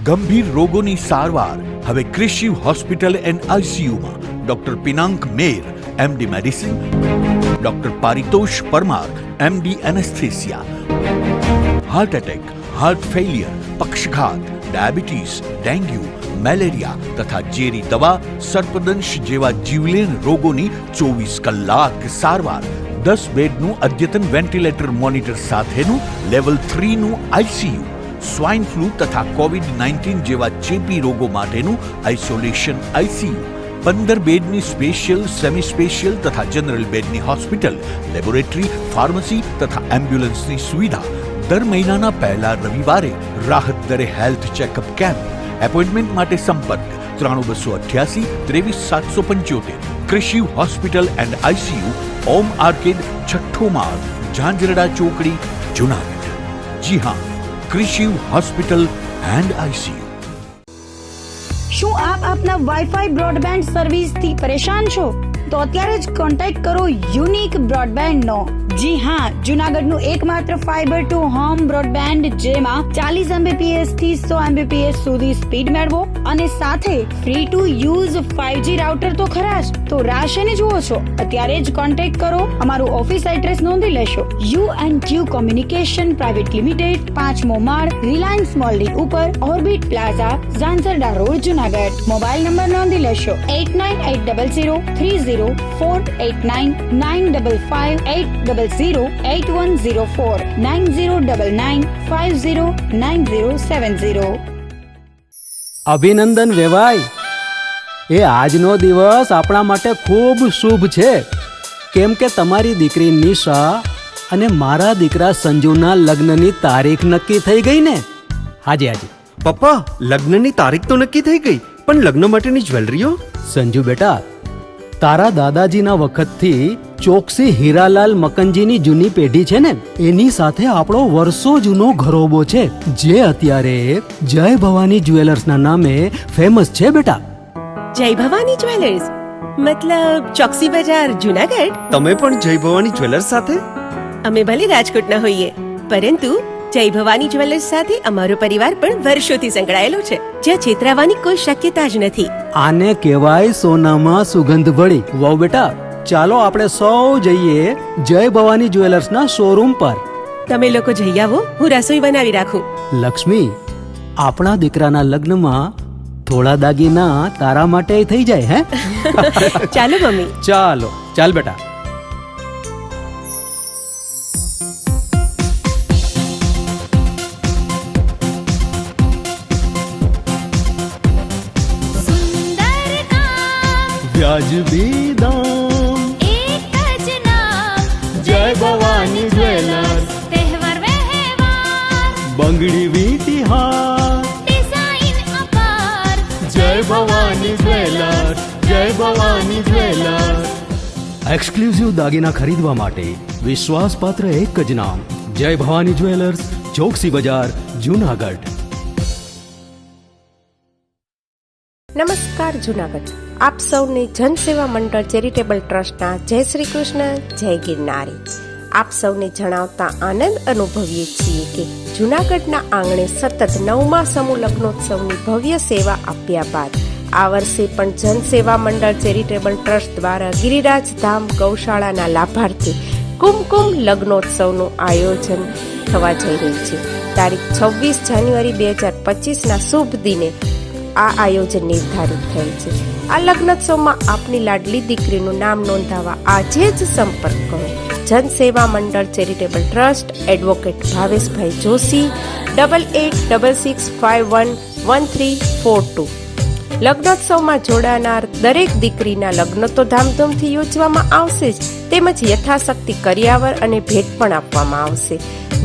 ગંભીર રોગોની સારવાર હવે ક્રિશિવ હોસ્પિટલ એન્ડ આઈસીયુમાં doctor Pinank Mer MD medicine, doctor Paritosh Parmar MD anaesthesia, heart attack, heart failure, પક્ષઘાત, ડાયાબિટીસ, ડેન્ગ્યુ, મેલેરિયા તથા ઝેરી દવા, સર્પદંશ જેવા જીવલેણ રોગોની 24 કલાક સારવાર, 10 બેડનું અદ્યતન વેન્ટિલેટર મોનિટર સાથેનું લેવલ 3નું આઈસીયુ, સ્વાઇન ફ્લૂ તથા કોવિડ-19 જેવા ચેપી રોગો માટેનું આઇસોલેશન આઈસીયુ, 15 બેડની સ્પેશિયલ, સેમી સ્પેશિયલ તથા જનરલ બેડની હોસ્પિટલ, લેબોરેટરી, ફાર્મસી તથા એમ્બ્યુલન્સની સુવિધા, દર મહિનાના પહેલા રવિવારે રાહત દરે હેલ્થ ચેકઅપ કેમ્પ. એપોઇન્ટમેન્ટ માટે સંપર્ક 9288 23775. Krishiv hospital and ICU, Om arcade, છઠ્ઠો માળ, ઝાંઝરડા ચોકડી, જુનાગઢ. જી હા, ક્રિશિવ હોસ્પિટલ એન્ડ આઈસીયુ. શું આપ આપના વાઈફાઈ બ્રોડબેન્ડ સર્વિસથી પરેશાન છો? તો અત્યારે જ કોન્ટેક્ટ કરો યુનિક બ્રોડબેન્ડ નો. જી હા, જુનાગઢનું એકમાત્ર ફાઈબર ટુ હોમ બ્રોડબેન્ડ, જેમાં 40 Mbps થી 100 Mbps સુધી સ્પીડ મેળવો અને સાથે free to use 5G router તો ખરા જ. તો રાહ શેની જુઓ છો? અત્યારે જ કોન્ટેક્ટ કરો. અમારું ઓફિસ એડ્રેસ નોંધી લેશો. U&Q કોમ્યુનિકેશન પ્રાઇવેટ લિમિટેડ, 5મો માળ, રિલાયન્સ મોલની ઉપર, orbit plaza, Zanzarda road, Junagadh. Mobile number નોંધી લેશો 89800304899558008104 9099509070. અભિનંદન વેવાય. એ આજનો દિવસ આપણા માટે ખૂબ શુભ છે, કેમ કે તમારી દીકરી નિશા અને મારા દીકરા સંજુના લગ્નની તારીખ નક્કી થઈ ગઈ ને. હાજી હાજી પપ્પા, લગ્નની તારીખ તો નક્કી થઈ ગઈ, પણ લગ્ન માટેની જ્વેલરીઓ? સંજુ બેટા, તારા દાદાજીના વખતથી ચોકસી હીરાલાલ મકનજીની જૂની પેઢી છે ને, એની સાથે આપણો વર્ષો જૂનો ઘરોબો છે, જે અત્યારે જય ભવાની જ્વેલર્સના નામે ફેમસ છે બેટા. જય ભવાની જ્વેલર્સ મતલબ ચોકસી બજાર, જુનાગઢ? તમે પણ જય ભવાની જ્વેલર્સ સાથે? અમે ભલે રાજકોટના હોઈએ, પરંતુ જય ભવાની જ્વેલર્સ સાથે અમારો પરિવાર પણ વર્ષોથી સંકળાયેલો છે, જ્યાં છેતરાવાની કોઈ શક્યતા જ નથી. આને કહેવાય સોનામાં સુગંધ ભળી. વાવ બેટા, ચાલો આપણે સૌ જઈએ જય ભવાની જ્વેલર્સના શોરૂમ પર. તમે લોકો જઈ આવો, હું રસોઈ બનાવી રાખું. લક્ષ્મી, આપણા દીકરાના લગ્નમાં થોડા દાગીના તારા માટે થઈ જાય. હે ચાલો મમ્મી. ચાલો ચાલ બેટા. વ્યાજબી દામ, એક જ નામ, જય ભવાની જ્વેલર્સ. તહેવાર વ્યવહાર, બંગડી વીંટી હાર, ડિઝાઇન અપાર, જય ભવાની જ્વેલર્સ, જય ભવાની જ્વેલર્સ. એક્સક્લુઝિવ દાગીના ખરીદવા માટે વિશ્વાસપાત્ર એક જ નામ, જય ભવાની જ્વેલર્સ, ચોકસી બજાર, જુનાગઢ. નમસ્કાર જુનાગઢ. આપ સૌને જનસેવા મંડળ ચેરિટેબલ ટ્રસ્ટના જય શ્રી કૃષ્ણ, જય ગિરનારી. આપ સૌને જણાવતા આનંદ અનુભવીએ છીએ કે જુનાગઢના આંગણે સતત 9મા સમૂહ લગ્નોત્સવની ભવ્ય સેવા આપ્યા બાદ આ વર્ષે પણ જનસેવા મંડળ ચેરિટેબલ ટ્રસ્ટ દ્વારા ગિરિરાજ ધામ ગૌશાળાના લાભાર્થી કુમકુમ લગ્નોત્સવનું આયોજન થવા જઈ રહ્યું છે. તારીખ 26 જાન્યુઆરી 2025ના શુભ દિને આ આયોજન નિર્ધારિત થયેલ છે. આ લગ્નોત્સવમાં આપની લાડલી દીકરીનું નામ નોંધાવવા આજે જ સંપર્ક કરો. જનસેવા મંડળ ચેરિટેબલ ટ્રસ્ટ, એડવોકેટ ભાવેશભાઈ જોશી, 8866511342. લગ્નોત્સવમાં જોડાનાર દરેક દીકરીના લગ્ન તો ધામધૂમથી યોજવામાં આવશે જ, તેમજ યથાશક્તિ કરિયાવર અને ભેટ પણ આપવામાં આવશે.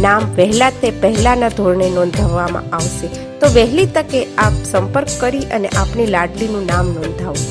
નામ વહેલા તે પહેલાના ધોરણે નોંધાવવામાં આવશે, તો વહેલી તકે આપ સંપર્ક કરી અને આપની લાડલીનું નામ નોંધાવો.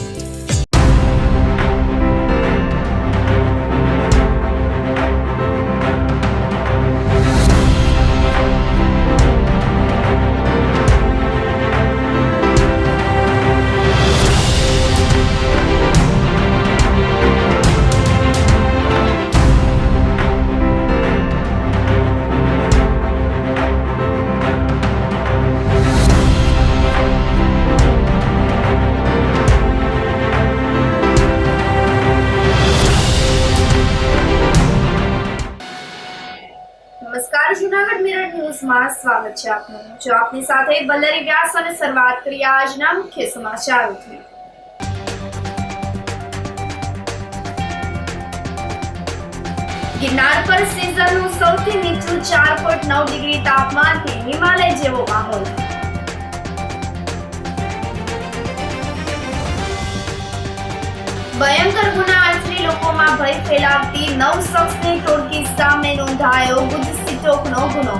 બુલેટિનમાં સ્વાગત છે આપનું. જો આપની સાથે બલ્લરી વ્યાસ અને શરૂઆત કરીએ આજના મુખ્ય સમાચારોથી. ગિરનાર પર સિઝનનું સૌથી નીચું 4.9 ડિગ્રી તાપમાનથી હિમાલય જેવો માહોલ. ભયંકર ગુના આચરી લોકોમાં ભય ફેલાવતી 9 શખ્સની ટોળકી સામે નોંધાયો ભુજ સિટોકનો ગુનો.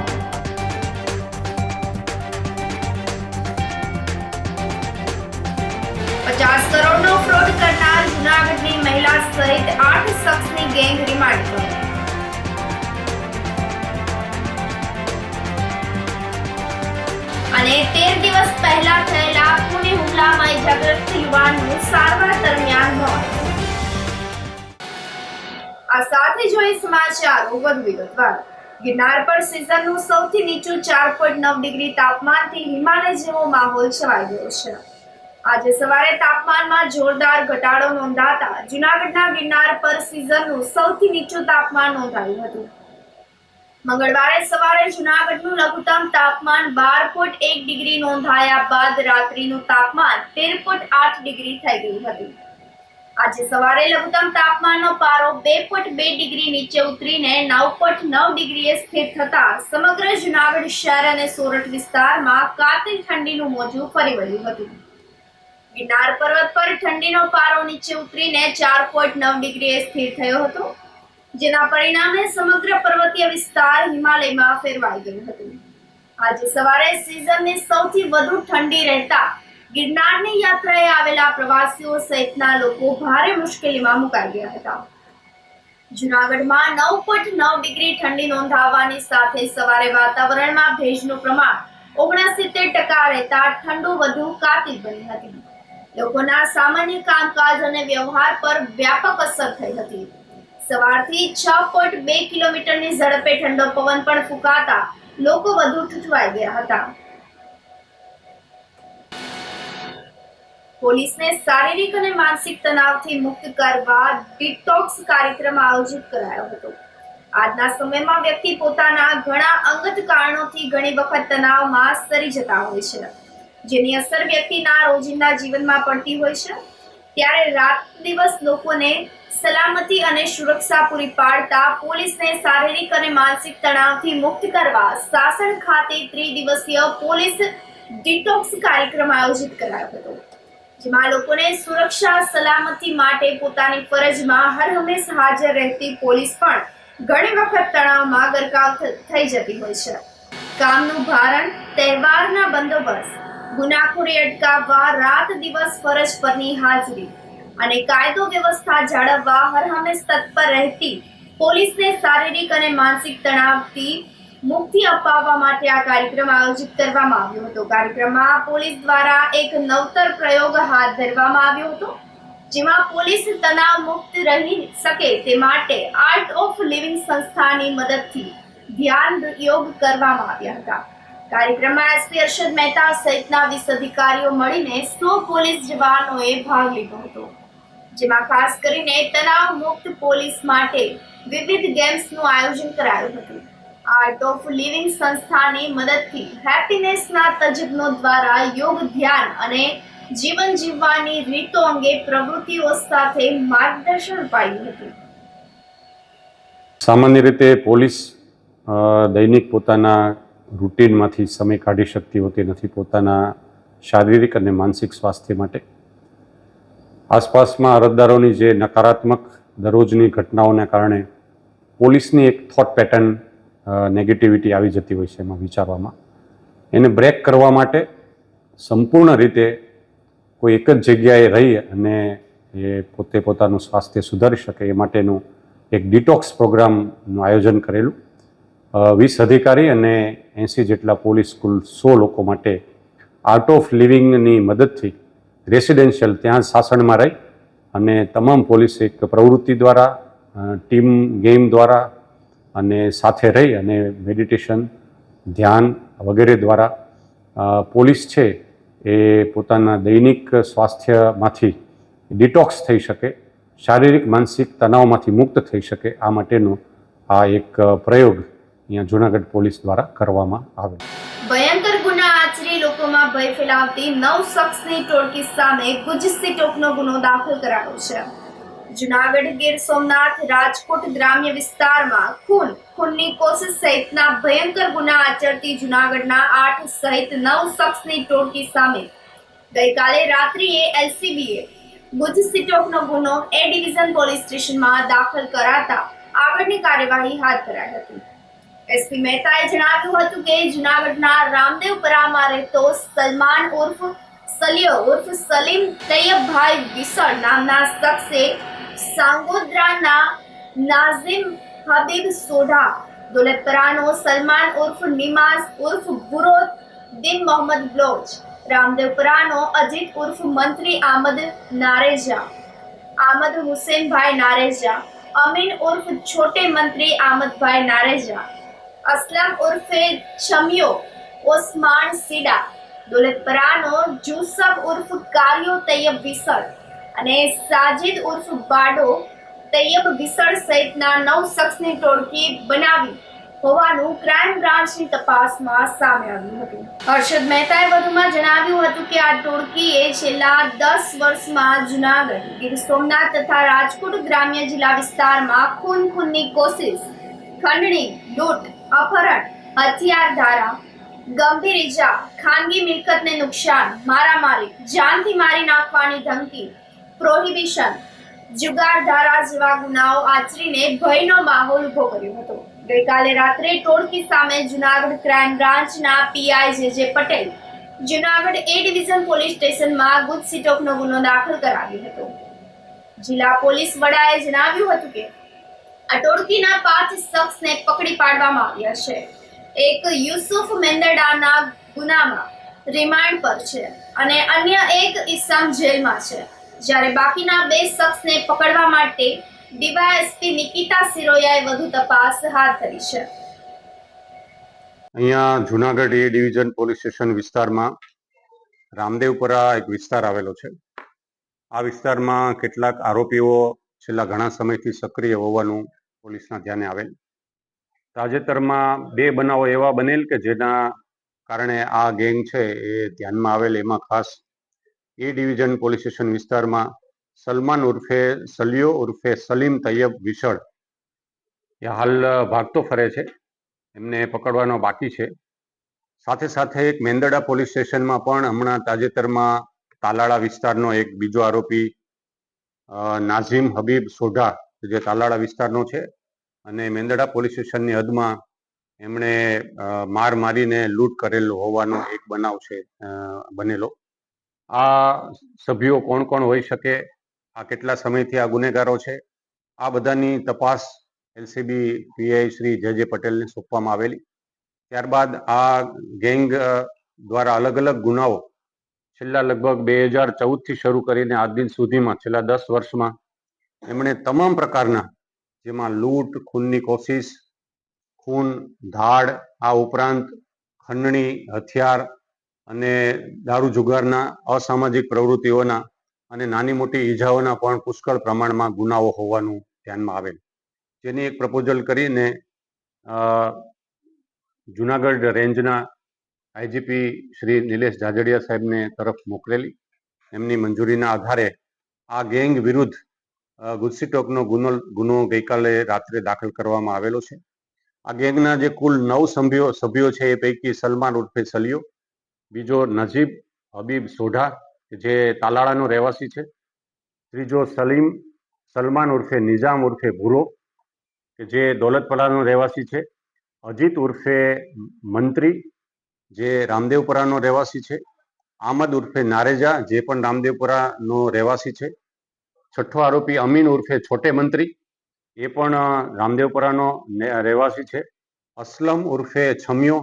₹50 કરોડનો ફ્રોડ કરનાર જૂનાગઢની મહિલા સહિત 8 શખ્સની ગેંગ રિમાન્ડ પર. અને 13 દિવસ પહેલા થયેલા પુણે હુમલામાં ઇજાગ્રસ્ત યુવાનનું સારવાર દરમિયાન મોત. આ સાથે જોઈએ સમાચારો વધુ વિગતવાર. ગિરનાર પર સિઝનનું સૌથી નીચું 4.9 ડિગ્રી તાપમાનથી હિમાલય જેવો માહોલ છવાઈ ગયો છે. આજે સવારે તાપમાનમાં જોરદાર ઘટાડો નોંધાતા જૂનાગઢના ગિરનાર પર સિઝનનું સૌથી નીચું તાપમાન નોંધાયું હતું. મંગળવારે સવારે જૂનાગઢનું લઘુત્તમ તાપમાન 12.1 ડિગ્રી નોંધાયા બાદ રાત્રિનું તાપમાન 13.8 ડિગ્રી થઈ ગયું હતું. આજે સવારે લઘુત્તમ તાપમાનનો પારો 2.2 ડિગ્રી નીચે ઉતરીને 9.9 ડિગ્રીએ સ્થિર થતા સમગ્ર જૂનાગઢ શહેર અને સોરઠ વિસ્તારમાં કાતિલ ઠંડીનું મોજું ફરી વળ્યું હતું. ગિરનાર પર્વત પર ઠંડીનો પારો નીચે ઉતરીને 4.9 ડિગ્રીએ સ્થિર થયો હતો, જેના પરિણામે સમગ્ર પર્વતીય વિસ્તાર હિમાલયમાં ફેરવાઈ ગયું હતું. આજે સવારે સિઝનની સૌથી વધુ ઠંડી રહેતા ગિરનારની યાત્રાએ આવેલા પ્રવાસીઓ સહિતના લોકો ભારે મુશ્કેલીમાં મુકાઈ ગયા હતા. જૂનાગઢમાં 9.9 ડિગ્રી ઠંડી નોંધાવવાની સાથે સવારે વાતાવરણમાં ભેજનું પ્રમાણ 69% રહેતા ઠંડુ વધુ કાતિલ બની હતી. લોકોના સામાન્ય કામકાજ અને વ્યવહાર પર વ્યાપક અસર થઈ હતી. સવારથી 6.2 કિલોમીટરની ઝડપે ઠંડો પવન પણ ફૂંકાતા લોકો વધુ ઠૂઠવાઈ ગયા હતા. પોલીસને શારીરિક અને માનસિક તણાવથી મુક્ત કરવા ડિટોક્સ કાર્યક્રમ આયોજિત કરાયો હતો. આજના સમયમાં વ્યક્તિ પોતાના ઘણા અંગત કારણોથી ઘણી વખત તણાવમાં સરી જતા હોય છે, જેની અસર વ્યક્તિના રોજિંદા જીવનમાં પડતી હોય છે. ત્યારે રાત દિવસ લોકોને સલામતી અને સુરક્ષા પૂરી પાડતા પોલીસને શારીરિક અને માનસિક તણાવથી મુક્ત કરવા સાસણ ખાતે ત્રિદિવસીય પોલીસ ડિટોક્સ કાર્યક્રમ આયોજિત કરાયો હતો, જેમાં લોકોને સુરક્ષા સલામતી માટે પોતાની ફરજમાં હર હંમેશ હાજર રહેતી પોલીસ પણ ઘણી વખત તણાવમાં ગરકાવ થઈ જતી હોય છે. કામનું ભારણ, તહેવારના બંદોબસ્ત, ગુનાખોરી અટકાવવા રાત દિવસ ફરજ પરની હાજરી અને કાયદો વ્યવસ્થા જાળવવા હર હંમેશ તત્પર રહેતી પોલીસને શારીરિક અને માનસિક તણાવથી મુક્તિ અપાવવા માટે આ કાર્યક્રમ આયોજિત કરવામાં આવ્યો હતો. કાર્યક્રમમાં પોલીસ દ્વારા એક નવતર પ્રયોગ હાથ ધરવામાં આવ્યો હતો, જેમાં પોલીસ તણાવ મુક્ત રહી શકે તે માટે આર્ટ ઓફ લિવિંગ સંસ્થાની મદદથી ધ્યાન યોગ કરવામાં આવ્યા હતા. કાર્યક્રમમાં એસપી અરશદ મહેતા સહિતના 20 અધિકારીઓ મળીને 100 પોલીસ જવાનોએ ભાગ લીધો હતો, જેમાં ખાસ કરીને તણાવ મુક્ત પોલીસ માટે વિવિધ ગેમ્સનું આયોજન કરાયું હતું. આર્ટ ઓફ લિવિંગ સંસ્થાની મદદથી હેપીનેસના તજજ્ઞો દ્વારા યોગ, ધ્યાન અને જીવન જીવવાની રીતો અંગે પ્રવૃત્તિઓ સાથે માર્ગદર્શન અપાયું હતું. સામાન્ય રીતે પોલીસ દૈનિક પોતાના રૂટીનમાંથી સમય કાઢી શકતી હોતી નથી પોતાના શારીરિક અને માનસિક સ્વાસ્થ્ય માટે. આસપાસમાં અરજદારોની જે નકારાત્મક દરરોજની ઘટનાઓને કારણે પોલીસની એક થોટ પેટર્ન નેગેટિવિટી આવી જતી હોય છે એમાં વિચારવામાં. એને બ્રેક કરવા માટે સંપૂર્ણ રીતે કોઈ એક જ જગ્યાએ રહી અને એ પોતે પોતાનું સ્વાસ્થ્ય સુધારી શકે એ માટેનું એક ડિટોક્સ પ્રોગ્રામનું આયોજન કરેલું. 20 અધિકારી અને 80 જેટલા પોલીસ કુલ 100 લોકો માટે આર્ટ ઓફ લિવિંગની મદદથી રેસિડેન્શિયલ ત્યાં સાસણમાં રહી અને તમામ પોલીસ એક પ્રવૃત્તિ દ્વારા, ટીમ ગેમ દ્વારા અને સાથે રહી અને મેડિટેશન, ધ્યાન વગેરે દ્વારા પોલીસ છે એ પોતાના દૈનિક સ્વાસ્થ્યમાંથી ડિટોક્સ થઈ શકે, શારીરિક માનસિક તણાવમાંથી મુક્ત થઈ શકે. આ માટેનો આ એક પ્રયોગ અહીંયા જૂનાગઢ પોલીસ દ્વારા કરવામાં આવેલ. ભયંકર ગુના આચરી લોકોમાં ભય ફેલાવતી 9 શખ્સની ટોળકી સામે ગુજસી ટોકનો ગુનો દાખલ કરાયો છે. જુનાગઢ, ગીર સોમનાથ, રાજકોટ ગ્રામ્ય વિસ્તારમાં ખૂનની કોશિશ સહિતના ભયંકર ગુના આચરતી જુનાગઢના 8 સહિત 9 શખ્સની ટોળકી સામે ગઈકાલે રાત્રિએ એલસીબીએ ગુજસી ટોકનો ગુનો એ ડિવિઝન પોલીસ સ્ટેશનમાં દાખલ કરાતા આગળની કાર્યવાહી હાથ ધરાઈ હતી. એસપી મહેતાએ જણાવ્યું હતું કે જુનાગઢના રામદેવપરામાં રહેતો સલમાન ઉર્ફ સલિયો ઉર્ફ સલીમ તૈયબભાઈ વિસળ નામના શખ્સે સાંગોદ્રાના નાઝિમ હબીબ સોઢા, દોલતપરાનો સલમાન ઉર્ફ નિમાઝ ઉર્ફ બુરોત દિન મોહમ્મદ બ્લોચ, રામદેવપરાનો અજીત ઉર્ફ મંત્રી આમદ નારેજા, આમદ હુસેનભાઈ નારેજા, અમીન ઉર્ફ છોટે મંત્રી આમદભાઈ નારેજા, असलम उर्फे छमियो ओस्मान सीडा, दौलतपरानो जूसफ उर्फ कारियो तैयब विसळ અને સાજિદ ઉર્ફ બાડો તૈયબ વિસળ સહિતના 9 શખ્સની ટોળકી બનાવી હોવાનું ક્રાઇમ બ્રાન્ચની તપાસમાં સામે આવ્યું હતું. હર્ષદ મહેતાએ વધુમાં જણાવ્યું હતું કે આ ટોળકીએ છેલ્લા 10 વર્ષમાં જુનાગઢ, ગીર સોમનાથ તથા રાજકોટ ગ્રામ્ય જિલ્લા વિસ્તારમાં ખૂનની કોશિશ, ખંડણી, લૂંટ, અપહરણ, હથિયાર ધારા, ગંભીર ઈજા, ખાનગી મિલકતને નુકસાન, મારામારી, જાનથી મારી નાખવાની ધમકી, પ્રોહિબિશન, જુગાર ધારા જેવા ગુનાઓ આચરીને ભયનો માહોલ ઉભો કર્યો હતો. ગઈકાલે રાત્રે ટોળકી સામે જુનાગઢ ક્રાઇમ બ્રાન્ચના પીઆઈ જે પટેલ જુનાગઢ એ ડિવિઝન પોલીસ સ્ટેશનમાં ગુજસી ટોકનો ગુનો દાખલ કરાવ્યો હતો. જિલ્લા પોલીસ વડાએ જણાવ્યું હતું કે આ ટોળકીના 5 શખ્સને પકડી પાડવામાં આવ્યા છે. એક યુસુફ મેંદરડાના ગુનામાં રિમાન્ડ પર છે અને અન્ય એક ઈસમ જેલમાં છે, જ્યારે બાકીના 2 શખ્સને પકડવા માટે ડીવાયએસપી નિકિતા સિરોયાએ વધુ તપાસ હાથ ધરી છે. અહીંયા જૂનાગઢ એ ડિવિઝન પોલીસ સ્ટેશન વિસ્તારમાં રામદેવપરા એક વિસ્તાર આવેલો છે. આ વિસ્તારમાં કેટલાક આરોપીઓ છેલ્લા ઘણા સમયથી સક્રિય હોવાનું પોલીસના ધ્યાને આવેલ. તાજેતરમાં 2 બનાવો એવા બનેલ કે જેના કારણે આ ગેંગ છે એ ધ્યાનમાં આવેલ. એમાં ખાસ એ ડિવિઝન પોલીસ સ્ટેશન વિસ્તારમાં સલમાન ઉર્ફે સલિયો ઉર્ફે સલીમ તૈયબ વિસળ એ હાલ ભાગતો ફરે છે, એમને પકડવાનો બાકી છે. સાથે સાથે એક મેંદરડા પોલીસ સ્ટેશનમાં પણ હમણાં તાજેતરમાં તાલાળા વિસ્તારનો એક બીજો આરોપી નાઝિમ હબીબ સોઢા જે તાલાળા વિસ્તારનો છે અને મેંદરડા પોલીસ સ્ટેશનની હદમાં એમણે માર મારીને લૂંટ કરેલો હોવાનો એક બનાવ છે બનેલો. આ સભ્યો કોણ કોણ હોઈ શકે, આ કેટલા સમયથી આ ગુનેગારો છે, આ બધાની તપાસ એલસીબી પીઆઈ શ્રી જે પટેલને સોંપવામાં આવેલી. ત્યારબાદ આ ગેંગ દ્વારા અલગ અલગ ગુનાઓ છેલ્લા લગભગ 2014થી શરૂ કરીને આજ દિન સુધીમાં છેલ્લા 10 વર્ષમાં એમણે તમામ પ્રકારના, જેમાં લૂંટ, ખૂનની કોશિશ, ખૂન, ધાડ, આ ઉપરાંત ખંડણી, હથિયાર અને દારૂ જુગારના અસામાજિક પ્રવૃત્તિઓના અને નાની મોટી ઈજાઓના પણ પુષ્કળ પ્રમાણમાં ગુનાઓ હોવાનું ધ્યાનમાં આવેલ, જેની એક પ્રપોઝલ કરીને જુનાગઢ રેન્જના આઈજીપી શ્રી નિલેશ જાજડિયા સાહેબને તરફ મોકલેલી. એમની મંજૂરીના આધારે આ ગેંગ વિરુદ્ધ ગુજસી ટોકનો ગુનો ગઈકાલે રાત્રે દાખલ કરવામાં આવેલો છે. આ ગેંગના જે કુલ 9 સભ્યો છે એ પૈકી સલમાન ઉર્ફે સલિયો, બીજો નજીબ હબીબ સોઢા જે તાલાળાનો રહેવાસી છે, ત્રીજો સલમાન ઉર્ફે નિઝામ ઉર્ફે ભૂરો કે જે દૌલતપરાનો રહેવાસી છે, અજીત ઉર્ફે મંત્રી જે રામદેવપરાનો રહેવાસી છે, આમદ ઉર્ફે નારેજા જે પણ રામદેવપરાનો રહેવાસી છે, છઠ્ઠો આરોપી અમીન ઉર્ફે છોટે મંત્રી એ પણ રામદેવપરાનો રહેવાસી છે, અસલમ ઉર્ફે છમિયો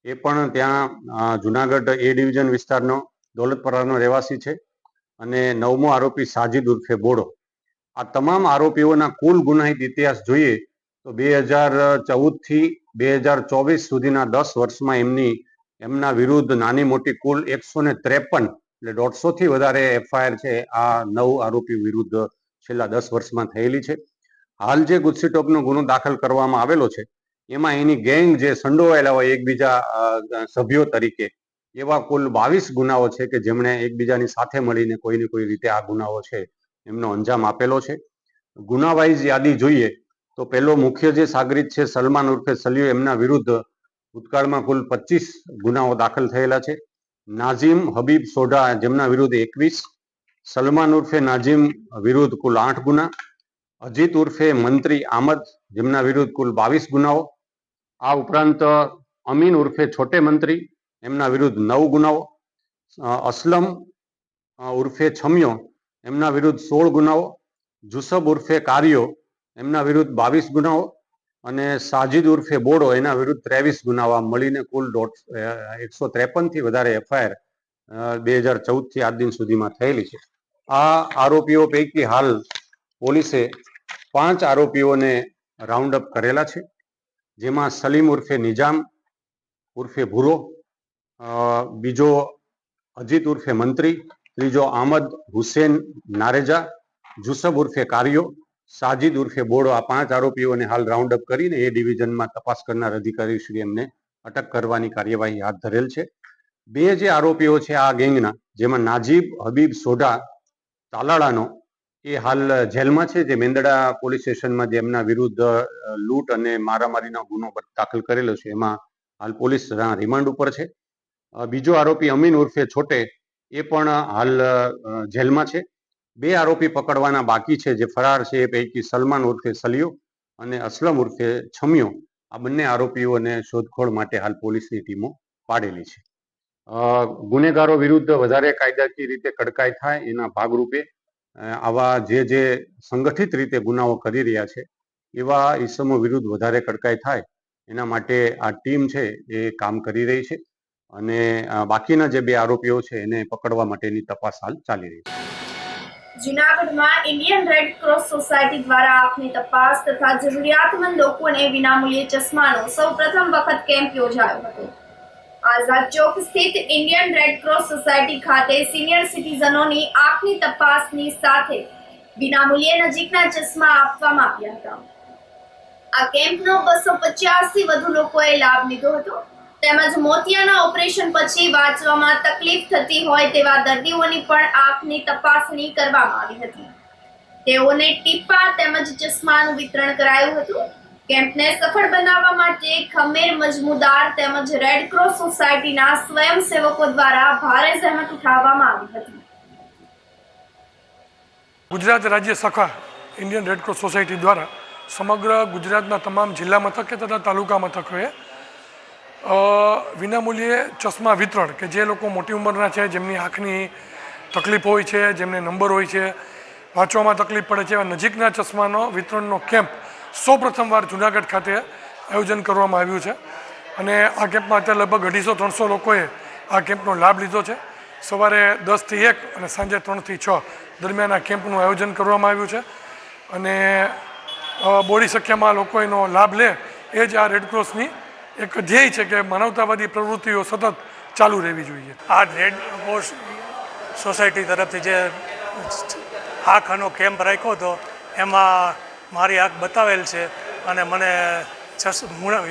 એ પણ ત્યાં જુનાગઢ એ ડિવિઝન વિસ્તારનો દૌલતપરાનો રહેવાસી છે, અને 9મો આરોપી સાજિદ ઉર્ફે બોડો. આ તમામ આરોપીઓના કુલ ગુનાહિત ઇતિહાસ જોઈએ તો 2014થી 2024 સુધીના 10 વર્ષમાં એમના વિરુદ્ધ નાની મોટી કુલ 153 એટલે 150થી વધારે એફઆઈઆર છે આ 9 આરોપી વિરુદ્ધ છેલ્લા 10 વર્ષમાં થયેલી છે. હાલ જે ગુજસી ટોકનો ગુનો દાખલ કરવામાં આવેલો છે એમાં એની ગેંગ જે સંડોવાયેલા હોય એકબીજા સભ્યો તરીકે, એવા કુલ 22 ગુનાઓ છે કે જેમણે એકબીજાની સાથે મળીને કોઈને કોઈ રીતે આ ગુનાઓ છે એમનો અંજામ આપેલો છે. ગુનાવાઇઝ યાદી જોઈએ તો પહેલો મુખ્ય જે સાગરીત છે સલમાન ઉર્ફે સલિયો, એમના વિરુદ્ધ ભૂતકાળમાં કુલ 25 ગુનાઓ દાખલ થયેલા છે. નાઝીમ હબીબ સોઢા, જેમના વિરુદ્ધ 21, સલમાન ઉર્ફે નાઝીમ વિરુદ્ધ કુલ 8 ગુના, અજીત ઉર્ફે મંત્રી આમદ, જેમના વિરુદ્ધ કુલ 22 ગુનાઓ. આ ઉપરાંત અમીન ઉર્ફે છોટે મંત્રી, એમના વિરુદ્ધ 9 ગુનાઓ, અસલમ ઉર્ફે છમિયો, એમના વિરુદ્ધ 16 ગુનાઓ, જુસબ ઉર્ફે કારિયો, એમના વિરુદ્ધ 22 ગુનાઓ અને સાજિદ ઉર્ફે બોડો, એના વિરુદ્ધ 23 ગુનાઓ. આમ મળીને કુલ 153 થી વધારે એફઆઈઆર 2014 થી આજ દિન સુધીમાં થયેલી છે. આ આરોપીઓ પૈકી હાલ પોલીસે 5 આરોપીઓને રાઉન્ડ અપ કરેલા છે, જેમાં સલીમ ઉર્ફે નિજામ ઉર્ફે ભૂરો, બીજો અજીત ઉર્ફે મંત્રી, ત્રીજો આમદ હુસેન નારેજા, જુસબ ઉર્ફે કારિયો, સાજિદ ઉર્ફે બોડો. આ 5 આરોપીઓને હાલ રાઉન્ડ અપ કરીને એ ડિવિઝનમાં તપાસ કરનાર અધિકારી શ્રી એમને અટક કરવાની કાર્યવાહી હાથ ધરેલ છે. 2 જે આરોપીઓ છે આ ગેંગના, જેમાં નાજીબ હબીબ સોઢા તાલાળાનો, એ હાલ જેલમાં છે, જે મેંદડા પોલીસ સ્ટેશનમાં જે એમના વિરુદ્ધ લૂંટ અને મારામારીનો ગુનો દાખલ કરેલો છે એમાં હાલ પોલીસ રિમાન્ડ ઉપર છે. બીજો આરોપી અમીન ઉર્ફે છોટે, એ પણ હાલ જેલમાં છે. 2 આરોપી પકડવાના બાકી છે જે ફરાર છે, એ પૈકી સલમાન ઉર્ફે સલિયો અને અસલમ ઉર્ફે છમિયો. આ બંને આરોપીઓને શોધખોળ માટે હાલ પોલીસની ટીમો પાડેલી છે. ગુનેગારો વિરુદ્ધ વધારે કાયદાકીય રીતે કડકાઈ થાય એના ભાગરૂપે આવા જે સંગઠિત રીતે ગુનાઓ કરી રહ્યા છે એવા ઈસમો વિરુદ્ધ વધારે કડકાઈ થાય એના માટે આ ટીમ છે એ કામ કરી રહી છે અને બાકીના જે 2 આરોપીઓ છે એને પકડવા માટેની તપાસ હાલ ચાલી રહી છે. જૂનાગઢમાં ઇન્ડિયન રેડ ક્રોસ સોસાયટી દ્વારા આંખની તપાસ તથા જરૂરિયાતમંદ લોકોને વિનામૂલ્યે ચશ્માનો સૌપ્રથમ વખત કેમ્પ યોજાયો હતો. આઝાદ ચોક સ્થિત ઇન્ડિયન રેડ ક્રોસ સોસાયટી ખાતે સિનિયર સિટીઝનોની આંખની તપાસની સાથે વિનામૂલ્યે નજીકના ચશ્મા આપવામાં આવ્યા હતા. આ કેમ્પનો 250 થી વધુ લોકોએ લાભ લીધો હતો. તેમજ મોતિયાના ઓપરેશન પછી વાંચવામાં તકલીફ થતી હોય તેવા દર્દીઓની પણ આંખની તપાસણી કરવામાં આવી હતી. તેઓને ટીપા તેમજ ચશ્માનું વિતરણ કરાયું હતું. કેમ્પને સફળ બનાવવા માટે ખમેર મજમુદાર તેમજ રેડ ક્રોસ સોસાયટીના સ્વયંસેવકો દ્વારા ભારે જહેમત ઉઠાવવામાં આવી હતી. ગુજરાત રાજ્ય શાખા ઇન્ડિયન રેડ ક્રોસ સોસાયટી દ્વારા સમગ્ર ગુજરાતના તમામ જિલ્લા મથકે તથા તાલુકા મથકોએ વિનામૂલ્યે ચશ્મા વિતરણ, કે જે લોકો મોટી ઉંમરના છે, જેમની આંખની તકલીફ હોય છે, જેમને નંબર હોય છે, વાંચવામાં તકલીફ પડે છે, એવા નજીકના ચશ્માનો વિતરણનો કેમ્પ સૌપ્રથમવાર જૂનાગઢ ખાતે આયોજન કરવામાં આવ્યું છે. અને આ કેમ્પમાં અત્યારે લગભગ 250-300 લોકોએ આ કેમ્પનો લાભ લીધો છે. સવારે 10 થી 1 અને સાંજે 3 થી 6 દરમિયાન આ કેમ્પનું આયોજન કરવામાં આવ્યું છે. અને બોડી સંખ્યામાં લોકો એનો લાભ લે એ જ આ રેડક્રોસની એક ધ્યેય છે કે માનવતાવાદી પ્રવૃત્તિઓ સતત ચાલુ રહેવી જોઈએ. આ રેડ ક્રોસ સોસાયટી તરફથી જે આંખનો કેમ્પ રાખ્યો હતો એમાં મારી આંખ બતાવેલ છે અને મને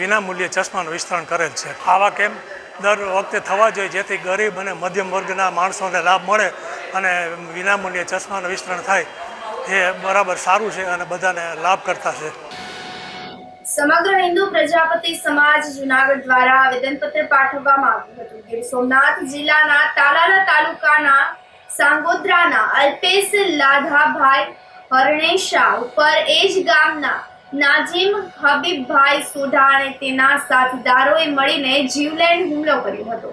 વિનામૂલ્યે ચશ્માનું વિતરણ કરેલ છે. આવા કેમ્પ દર વખતે થવા જોઈએ જેથી ગરીબ અને મધ્યમ વર્ગના માણસોને લાભ મળે અને વિનામૂલ્યે ચશ્માનું વિતરણ થાય. એ બરાબર સારું છે અને બધાને લાભ કરતા છે. સમગ્ર હિન્દુ પ્રજાપતિ સમાજ જૂનાગઢ દ્વારા આવેદનપત્ર પાઠવવામાં આવ્યું હતું. ગીર સોમનાથ જિલ્લાના તાલાલા તાલુકાના સાંગોદ્રાના અલ્પેશ લાધાભાઈ હરણેશા ઉપર એજ ગામના નાજીમ હબીબભાઈ સોઢા અને તેના સાથીદારોએ મળીને જીવલેણ હુમલો કર્યો હતો.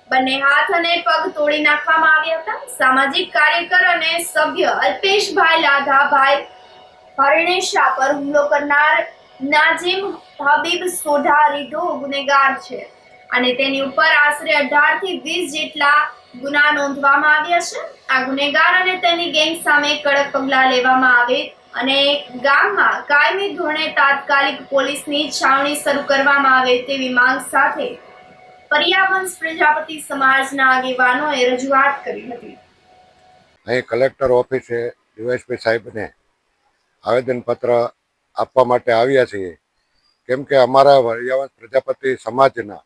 બંને હાથ અને પગ તોડી નાખવામાં આવ્યા હતા. સામાજિક કાર્યકર અને સભ્ય અલ્પેશભાઈ લાધાભાઈ હરણેશા પર હુમલો કરનાર નાજીમ હબીબ સોઢા રીઢો ગુનેગાર છે અને તેની ઉપર આશરે 18 થી 20 જેટલા ગુના નોંધવામાં આવ્યા છે. આ ગુનેગાર અને તેની ગેંગ સામે કડક પગલાં લેવામાં આવે અને ગામમાં કાયમી ધોરણે તાત્કાલિક પોલીસની છાવણી શરૂ કરવામાં આવે તેવી માંગ સાથે પર્યાવંશ પ્રજાપતિ સમાજના આગેવાનોએ રજૂઆત કરી હતી. અહીં કલેક્ટર ઓફિસે ડીવાયએસપી સાહેબને આવેદનપત્ર આપવા માટે આવ્યા છીએ કેમ કે અમારા વરિયાવંશ પ્રજાપતિ સમાજના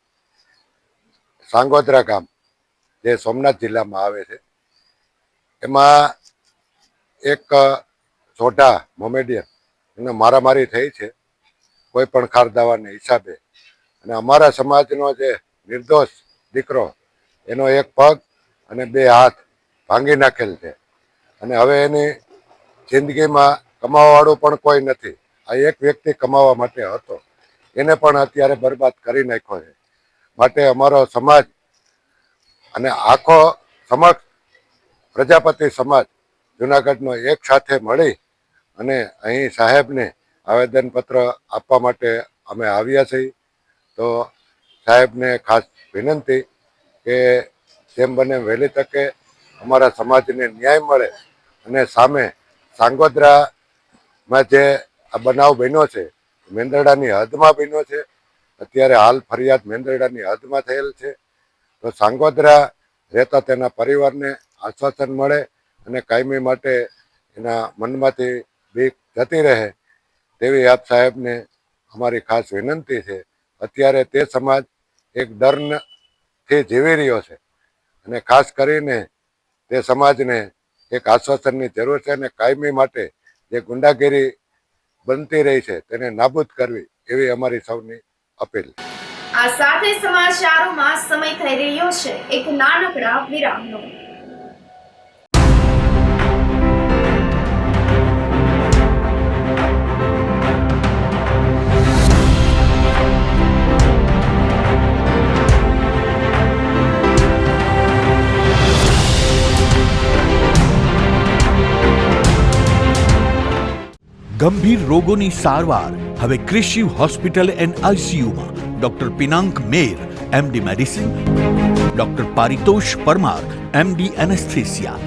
સાંગોદરા ગામ જે સોમનાથ જિલ્લામાં આવે છે એમાં એક સોઢા મોમેડિયન એને મારામારી થઈ છે કોઈ પણ ખારદાવાના હિસાબે, અને અમારા સમાજનો જે નિર્દોષ દીકરો એનો એક પગ અને 2 હાથ ભાંગી નાખેલ છે, અને હવે એની જિંદગીમાં કમાવાવાળું પણ કોઈ નથી. આ એક વ્યક્તિ કમાવા માટે હતો, એને પણ અત્યારે બરબાદ કરી નાખ્યો છે. માટે અમારો સમાજ અને આખો સમક્ષ પ્રજાપતિ સમાજ જુનાગઢનો એક સાથે મળી અને અહીં સાહેબને આવેદનપત્ર આપવા માટે અમે આવ્યા છીએ. તો સાહેબને ખાસ વિનંતી કે જેમ બને વહેલી તકે અમારા સમાજને ન્યાય મળે, અને સામે સાંગોદરામાં જે આ બનાવ બન્યો છે મેંદરડાની હદમાં બન્યો છે. અત્યારે હાલ ફરિયાદ મેંદરડાની હદમાં થયેલ છે. તો સાંગોદરા રહેતા તેના પરિવારને આશ્વાસન મળે અને કાયમી માટે એના મનમાંથી બીક જતી રહે તેવી આપ સાહેબને અમારી ખાસ વિનંતી છે. અત્યારે તે સમાજ એક ડરથી જીવી રહ્યો છે, અને ખાસ કરીને તે સમાજને એક આશ્વાસનની જરૂર છે, અને કાયમી માટે જે ગુંડાગીરી બનતી રહી છે તેને નાબૂદ કરવી એવી અમારી સૌની અપીલ. આ સાથે સમાચારોમાં સમય થઈ રહ્યો છે એક નાનકડા વિરામનો. ગંભીર રોગોની સારવાર હવે ક્રિશિવ હોસ્પિટલ એન્ડ આઈસીયુમાં doctor Pinank Mer MD medicine, doctor Paritosh Parmar MD anaesthesia,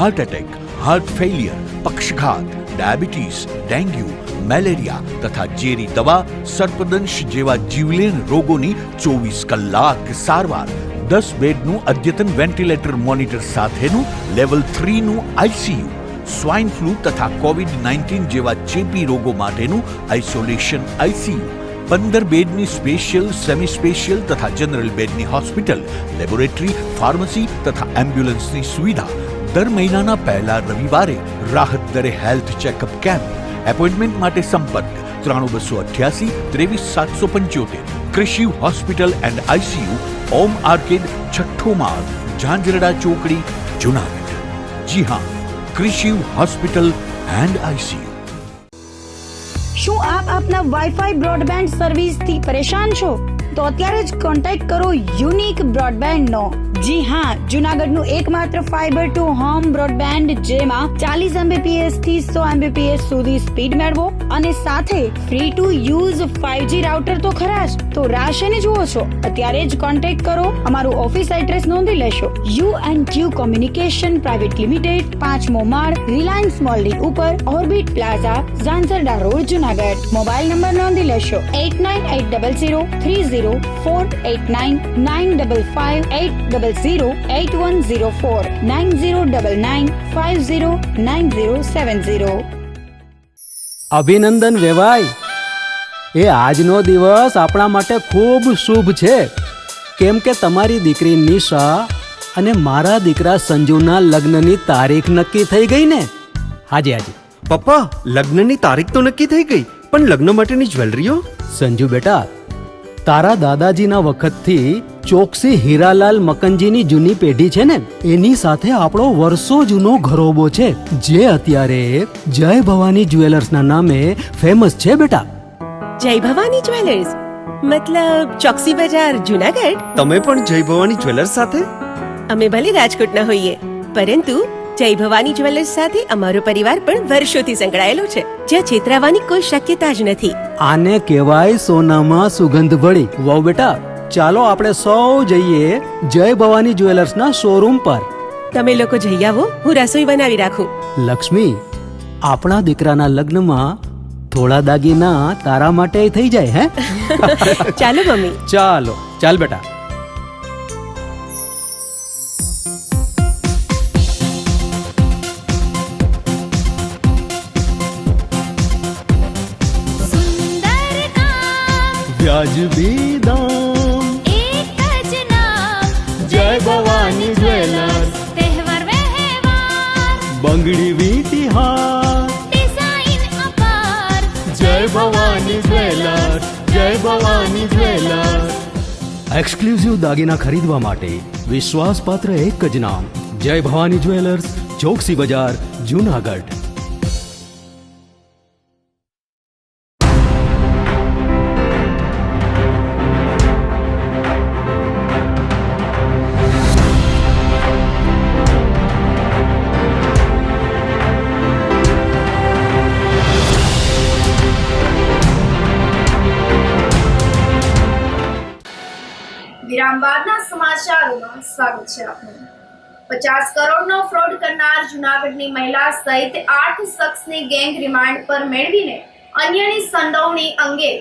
heart attack, heart failure, પક્ષઘાત, ડાયાબિટીસ, ડેન્ગ્યુ, મેલેરિયા તથા ઝેરી દવા, સર્પદંશ જેવા જીવલેણ રોગોની 24 કલાક સારવાર, 10 બેડનું અદ્યતન વેન્ટિલેટર મોનિટર સાથેનું લેવલ 3નું આઈસીયુ, સ્વાઇન ફ્લૂ તથા કોવિડ-19 જેવા ચેપી રોગો માટેનું આઇસોલેશન આઈસીયુ, 15 બેડની સ્પેશિયલ, સેમી સ્પેશિયલ તથા જનરલ બેડની હોસ્પિટલ, લેબોરેટરી, ફાર્મસી તથા એમ્બ્યુલન્સની સુવિધા, દર મહિનાના પહેલા રવિવારે રાહત દરે હેલ્થ ચેકઅપ કેમ્પ. એપોઇન્ટમેન્ટ માટે સંપર્ક 9288 23775. Krishiv hospital and ICU, Om arcade, છઠ્ઠો માળ, ઝાંઝરડા ચોકડી, જુનાગઢ. જી હા, ક્રિશિવ હોસ્પિટલ એન્ડ આઈસીયુ. શું આપ આપના વાઈફાઈ બ્રોડબેન્ડ સર્વિસથી પરેશાન છો? તો અત્યારે જ કોન્ટેક્ટ કરો યુનિક બ્રોડબેન્ડ નો. જી હા, જુનાગઢનું એકમાત્ર ફાઈબર ટુ હોમ બ્રોડબેન્ડ જેમાં 40 Mbps થી 100 Mbps સુધી સ્પીડ મેળવો અને સાથે free to use 5G router તો ખરા જ. તો રાહ શેની જુઓ છો? અત્યારે જ કોન્ટેક્ટ કરો. અમારું ઓફિસ એડ્રેસ નોંધી લેશો. U&Q કોમ્યુનિકેશન પ્રાઇવેટ લિમિટેડ, 5મો માળ, રિલાયન્સ મોલની ઉપર, orbit plaza, Zanzarda road, Junagadh. Mobile number નોંધી લેશો 89803048995580808104 9099509070. અભિનંદન વેવાય. એ આજનો દિવસ આપણા માટે ખૂબ શુભ છે, કેમ કે તમારી દીકરી નિશા અને મારા દીકરા સંજુના લગ્નની તારીખ નક્કી થઈ ગઈ ને. હાજી હાજી પપ્પા, લગ્નની તારીખ તો નક્કી થઈ ગઈ, પણ લગ્ન માટેની જ્વેલરીઓ? સંજુ બેટા, તારા દાદાજીના વખતથી ચોકસી હીરાલાલ મકનજીની જૂની પેઢી છે ને, એની સાથે આપણો વર્ષો જૂનો ઘરોબો છે, જે અત્યારે જય ભવાની જ્વેલર્સના નામે ફેમસ છે બેટા. જય ભવાની જ્વેલર્સ મતલબ ચોકસી બજાર, જુનાગઢ? તમે પણ જય ભવાની જ્વેલર્સ સાથે? અમે ભલે રાજકોટના હોઈએ, પરંતુ જય ભવાની જ્વેલર્સ સાથે અમારો પરિવાર પણ વર્ષોથી સંકળાયેલો છે, જ્યાં છેતરાવાની કોઈ શક્યતા જ નથી. આને કહેવાય સોનામાં સુગંધ ભળી. વાવ બેટા, ચાલો આપણે સૌ જઈએ જય ભવાની જ્વેલર્સના શોરૂમ પર. તમે લોકો જઈ આવો, હું રસોઈ બનાવી રાખું. લક્ષ્મી, આપણા દીકરાના લગ્નમાં થોડા દાગીના તારા માટે થઈ જાય. હે ચાલો મમ્મી. ચાલો ચાલ બેટા. सुंदर વાજબી દામ, एक ज नाम જય ભવાની જ્વેલર્સ, तहेवार व्यवहार બંગડી વીટી હાર, डिजाइन अपार જય ભવાની જ્વેલર્સ, જય ભવાની જ્વેલર્સ. એક્સક્લુઝિવ દાગીના ખરીદવા માટે વિશ્વાસપાત્ર એક જ નામ, જય ભવાની જ્વેલર્સ, ચોકસી બજાર, જુનાગઢ. વિરામ બાદના સમાચારોમાં સ્વાગત છે આપનું. 50 કરોડનો ફ્રોડ કરનાર જૂનાગઢની મહિલા સહિત 8 શખ્સની ગેંગ રિમાન્ડ પર મેળવીને અન્યની સંડોવણી અંગે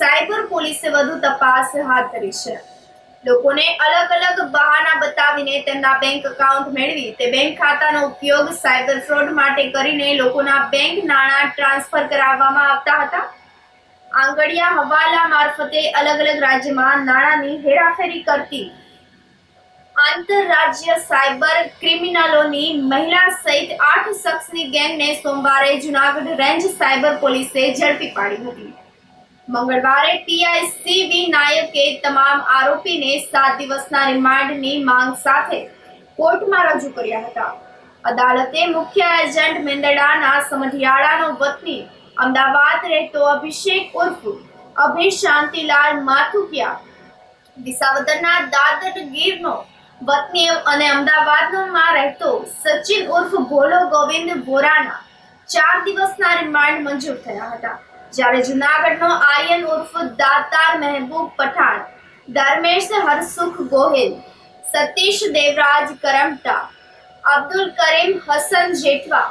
સાયબર પોલીસે વધુ તપાસ હાથ ધરી છે. લોકોને અલગ અલગ બહાના બતાવીને તેમના બેંક એકાઉન્ટ મેળવી તે બેંક ખાતાનો ઉપયોગ સાયબર ફ્રોડ માટે કરીને લોકોના બેંક નાણાં ટ્રાન્સફર કરાવવામાં આવતા હતા. આંગડિયા હવાલા મારફતે અલગ અલગ રાજ્યમાં નાણાંની હેરાફેરી કરતી આંતરરાજ્ય સાયબર ક્રિમિનલોની મહિલા સહિત 8 શખ્સની ગેંગને સોમવારે જૂનાગઢ રેન્જ સાયબર પોલીસે ઝડપી પાડી હતી. મંગળવારે પીઆઈ સીવી નાયકે તમામ આરોપીને 7 દિવસના રિમાન્ડની માંગ સાથે કોર્ટમાં રજૂ કર્યા હતા. અદાલતે મુખ્ય એજન્ટ મેંદરડાના સમઢિયાળાનો વતની અમદાવાદ રહેતો અભિષેક ઉર્ફ અભય શાંતિલાલ માથુકિયા, વિસાવદરના દાદર ગીરનો વતની અને અમદાવાદમાં રહેતો સચિન ઉર્ફ ભોલો ગોવિંદ વોરાના 4 દિવસના રિમાન્ડ મંજૂર થયા હતા. જ્યારે જૂનાગઢનો આર્યન ઉર્ફ દાતાર મહેબૂબ પઠાણ, ધર્મેશ હરસુખ ગોહિલ, સતીશ દેવરાજ કરમટા, અબ્દુલ કરીમ હસન જેઠવા,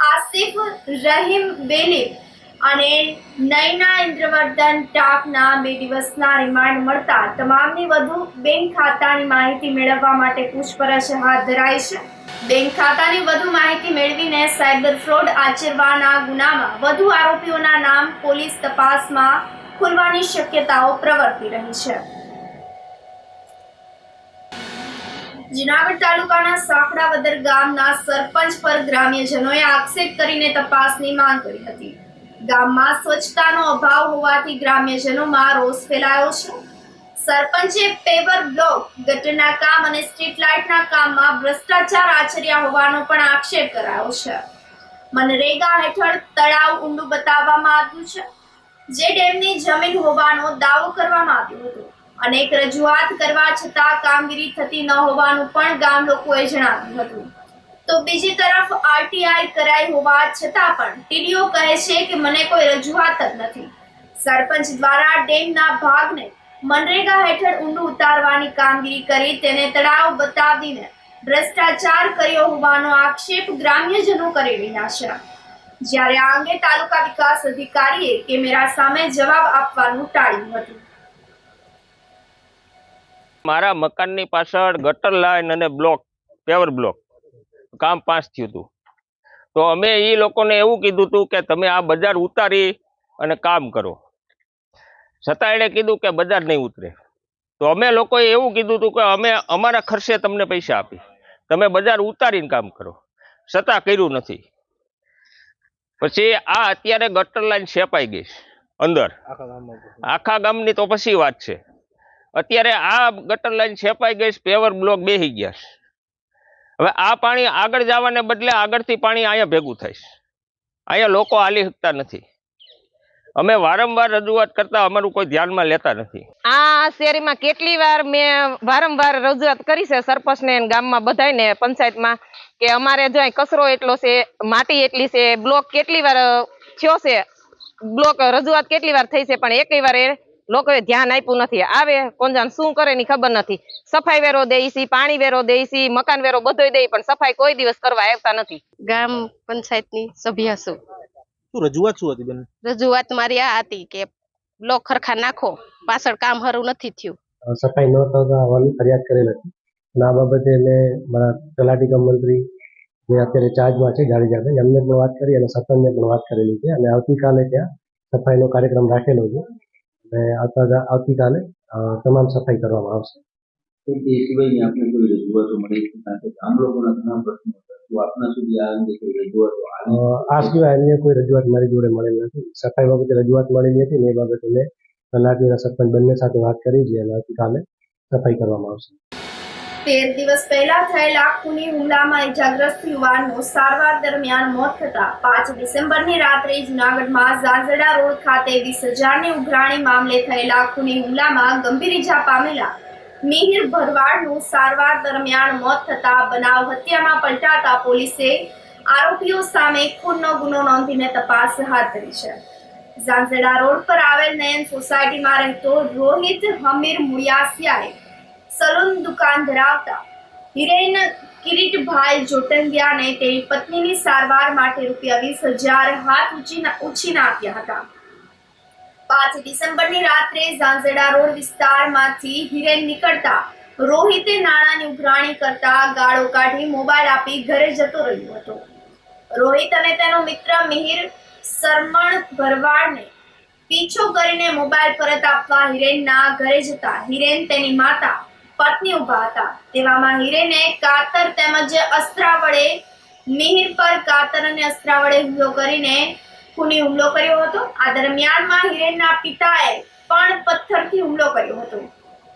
આસિફ રહીમ બેલી અને નયના ઇન્દ્રવર્ધન ટાકના 2 દિવસના રિમાન્ડ મળતા તમામની વધુ બેંક ખાતાની માહિતી મેળવવા માટે પૂછપરછ હાથ ધરાઈ છે. બેંક ખાતાની વધુ માહિતી મેળવીને સાયબર ફ્રોડ આચરવાના ગુનામાં વધુ આરોપીઓના નામ પોલીસ તપાસમાં ખુલવાની શક્યતાઓ પ્રવર્તી રહી છે. જૂનાગઢ તાલુકાના સાંકડાવદર ગામના સરપંચ પર ગ્રામ્યજનોએ આક્ષેપ કરીને તપાસની માંગ કરી હતી. ગામમાં સ્વચ્છતાનો અભાવ હોવાથી ગ્રામ્યજનોમાં રોષ ફેલાયો છે. સરપંચે પેવર બ્લોક, ગટરના કામ અને સ્ટ્રીટ લાઇટના કામમાં ભ્રષ્ટાચાર આચર્યા હોવાનો પણ આક્ષેપ કરાયો છે. મનરેગા હેઠળ તળાવ ઊંડું બતાવવામાં આવ્યું છે, જે ડેમની જમીન હોવાનો દાવો કરવામાં આવ્યો હતો. અનેક રજૂઆત કરવા છતાં કામગીરી થતી ન હોવાનું પણ ગામ લોકોએ જણાવ્યું હતું. તો બીજી તરફ આરટીઆઈ કરાઈ હોવા છતાં પણ ટીડીઓ કહે છે કે મને કોઈ રજૂઆત જ નથી. સરપંચ દ્વારા ડેમના ભાગને મનરેગા હેઠળ ઊંડું ઉતારવાની કામગીરી કરી તેને તળાવ બતાવીને ભ્રષ્ટાચાર કર્યો હોવાનો આક્ષેપ ગ્રામ્યજનો કરી રહ્યા છે. જ્યારે આ અંગે તાલુકા વિકાસ અધિકારીએ કેમેરા સામે જવાબ આપવાનું ટાળ્યું હતું. મારા મકાનની પાછળ ગટર લાઈન અને બ્લોક, પેવર બ્લોક કામ પાસ થયું હતું. તો અમે એ લોકોને એવું કીધું હતું કે તમે આ બજાર ઉતારી અને કામ કરો. છતાં એણે કીધું કે બજાર નહીં ઉતરે. તો અમે લોકોએ એવું કીધું હતું કે અમે અમારા ખર્ચે તમને પૈસા આપી, તમે બજાર ઉતારીને કામ કરો. છતાં કર્યું નથી. પછી આ અત્યારે ગટર લાઈન છેપાઈ ગઈ અંદર, આખા ગામની તો પછી વાત છે. અત્યારે આ ગટર લાઈન છેપાઈ ગઈ, પેવર બ્લોક બેસી ગયા છે. હવે આ પાણી આગળ જવાને બદલે આગળથી પાણી અહીંયા ભેગું થાય છે. અહીંયા લોકો હાલી શકતા નથી. અમે વારંવાર રજૂઆત કરતા અમારું કોઈ ધ્યાનમાં લેતા નથી. આ શેરીમાં કેટલી વાર મેં વારંવાર રજૂઆત કરી છે સરપંચને, ગામમાં બધાને, પંચાયતમાં, કે અમારે જો કચરો એટલો છે, માટી એટલી છે, બ્લોક કેટલી વાર થયો છે, બ્લોક રજૂઆત કેટલી વાર થઈ છે, પણ એકય વાર લોકોએ ધ્યાન આપ્યું નથી. આવે કોણ શું કરે ની ખબર નથી. સફાઈ વેરો દે છે, પાણી વેરો દે છે, મકાન વેરો બધોય દે, પણ સફાઈ કોઈ દિવસ કરવા આવતા નથી. ગામ પંચાયતની સભ્ય છું. રજૂઆત શું હતી બેન? રજૂઆત મારી આ હતી કે બ્લોક ખરખા નાખો, પાછળ કામ હરું નથી થયું. સફાઈ ન થતા હોવાની ફરિયાદ કરેલ હતી. અને આ બાબતે મેં મારા તલાટી કમ મંત્રી જે અત્યારે ચાર્જમાં છે જાડેજા, એમને પણ વાત કરી અને સરપંચને પણ વાત કરેલી છે. અને આવતીકાલે ત્યાં સફાઈનો કાર્યક્રમ રાખેલો છે. અને આવતીકાલે તમામ સફાઈ કરવામાં આવશે. એ સિવાયની આપણે કોઈ રજૂઆતો મળી કારણ કે આમ લોકોના ઘણા પ્રશ્નો હતા તો આપના સુધી આ અંગે કોઈ રજૂઆતો આ સિવાય અન્ય કોઈ રજૂઆત મારી જોડે મળેલ નથી. સફાઈ બાબતે રજૂઆત મળેલી હતી ને એ બાબતે મેં તલાટીના સરપંચ બંને સાથે વાત કરી છે અને આવતીકાલે સફાઈ કરવામાં આવશે. 13 દિવસ પહેલા થયેલા ખૂની હુમલામાં ઇજાગ્રસ્ત યુવાનનું સારવાર દરમિયાન મોત થતા 5 ડિસેમ્બરની રાત્રે જૂનાગઢમાં ઝાંઝરડા રોડ ખાતે 20,000ની ઉઘરાણી મામલે થયેલા ખૂની હુમલામાં ગંભીર ઇજા પામેલા મિહિર ભરવાડનું સારવાર દરમિયાન મોત થતા બનાવ હત્યામાં પલટાતા પોલીસે આરોપીઓ સામે ખૂનનો ગુનો નોંધીને તપાસ હાથ ધરી છે. ઝાંઝરડા રોડ પર આવેલ નયન સોસાયટીમાં રહેતો રોહિત હમીર મુળિયાસિયાએ સલૂન દુકાન ધરાવતા હિરેન કિરીટભાઈ જોટંગિયાને તેની પત્નીની સારવાર માટે ₹20,000 હાથ ઉછીના આપ્યા હતા. 5 ડિસેમ્બરની રાત્રે ઝાંઝરડા રોડ વિસ્તારમાંથી હિરેન નીકળતા રોહિતે નાણાંની ઉઘરાણી કરતા ગાળો કાઢી મોબાઈલ આપી ઘરે જતો રહ્યો હતો. રોહિત અને તેનો મિત્ર મિહિર સરમણ ભરવાડને પીછો કરીને મોબાઈલ પરત આપવા હિરેનના ઘરે જતા હિરેન તેની માતા પત્ની ઉભા હતા. તેવામાં હિરેને કાતર તેમજ અસ્ત્રા વડે મિહિર પર કાતર અને અસ્ત્રા વડે હુમલો કરીને ખૂની હુમલો કર્યો હતો. આ દરમિયાનમાં હિરેનના પિતાએ પણ પથ્થરથી હુમલો કર્યો હતો.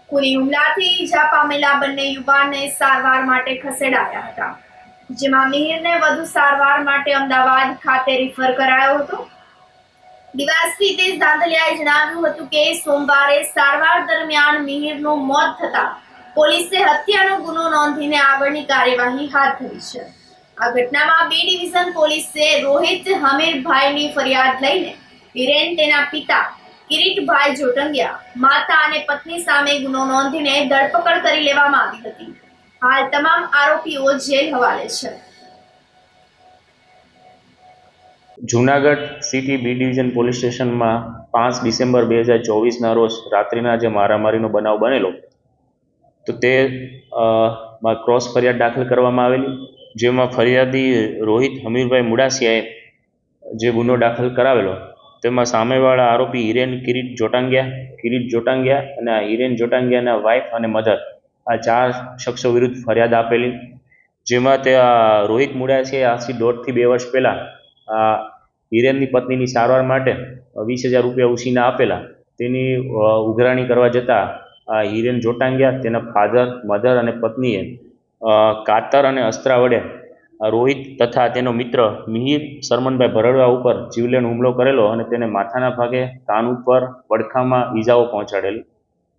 ખૂની હુમલાથી ઈજા પામેલા બંને યુવાનને સારવાર માટે ખસેડાયા હતા, જેમાં મિહિરને વધુ સારવાર માટે અમદાવાદ ખાતે રિફર કરાયો હતો. ડીવાયએસપી તેજ ધાંધલિયાએ જણાવ્યું હતું કે સોમવારે સારવાર દરમિયાન મિહિરનું મોત થતા પોલીસે હત્યાનો ગુનો નોંધીને આગળની કાર્યવાહી હાથ ધરી છે. આ ઘટનામાં B ડિવિઝન પોલીસે રોહિત હમીરભાઈની ફરિયાદ લઈને હિરેન, તેના પિતા કિરીટભાઈ જોટંગિયા, માતા અને પત્ની સામે ગુનો નોંધીને ધરપકડ કરી લેવામાં આવી હતી. હાલ તમામ આરોપીઓ જેલ હવાલે છે. Junagadh city B division police સ્ટેશનમાં 5 ડિસેમ્બર 2024ના રોજ રાત્રિના જે મારામારીનો બનાવ બનેલો તો તે ક્રોસ ફરિયાદ દાખલ કરવામાં આવેલી, જેમાં ફરિયાદી રોહિત હમીરભાઈ મુડાસિયાએ જે ગુનો દાખલ કરાવેલો તેમાં સામેવાળા આરોપી હિરેન કિરીટ જોટાંગિયા અને આ હિરેન જોટાંગિયાના વાઇફ અને મધર આ 4 શખ્સો વિરુદ્ધ ફરિયાદ આપેલી, જેમાં તે રોહિત મુડાસિયાએ આજથી 1.5 થી 2 વર્ષ પહેલાં હિરેનની પત્નીની સારવાર માટે ₹20,000 ઉછીના આપેલા. તેની ઉઘરાણી કરવા જતાં હિરેન જોટાંગિયા, તેના ફાધર, મધર અને પત્નીએ કાતર અને અસ્ત્રા વડે રોહિત તથા તેનો મિત્ર મિહિર સરમણભાઈ ભરડવા ઉપર જીવલેણ હુમલો કરેલો અને તેને માથાના ભાગે, કાન ઉપર, પડખામાં ઈજાઓ પહોંચાડેલી.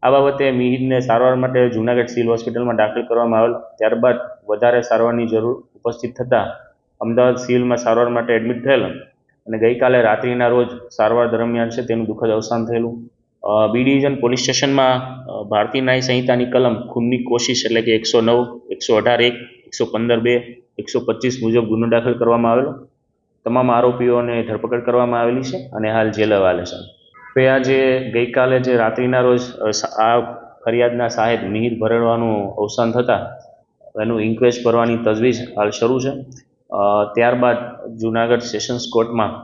આ બાબતે મિહિરને સારવાર માટે જૂનાગઢ સિવિલ હોસ્પિટલમાં દાખલ કરવામાં આવેલ. ત્યારબાદ વધારે સારવારની જરૂર ઉપસ્થિત થતાં અમદાવાદ સિવિલમાં સારવાર માટે એડમિટ થયેલ અને ગઈકાલે રાત્રિના રોજ સારવાર દરમિયાન છે તેનું દુઃખદ અવસાન થયેલું. B ડિવિઝન પોલીસ સ્ટેશનમાં ભારતીય ન્યાય સંહિતાની કલમ ખૂનની કોશિશ એટલે કે 109, 118(1), 115(2), 125 મુજબ ગુનો દાખલ કરવામાં આવેલો. તમામ આરોપીઓને ધરપકડ કરવામાં આવેલી છે અને હાલ જેલ હવાલે છે. તો આ જે ગઈકાલે જે રાત્રિના રોજ આ ફરિયાદના સાહેબ મિહિર ભરડવાનું અવસાન થતાં એનું ઇન્ક્વેસ્ટ કરવાની તજવીજ હાલ શરૂ છે. ત્યારબાદ જૂનાગઢ સેશન્સ કોર્ટમાં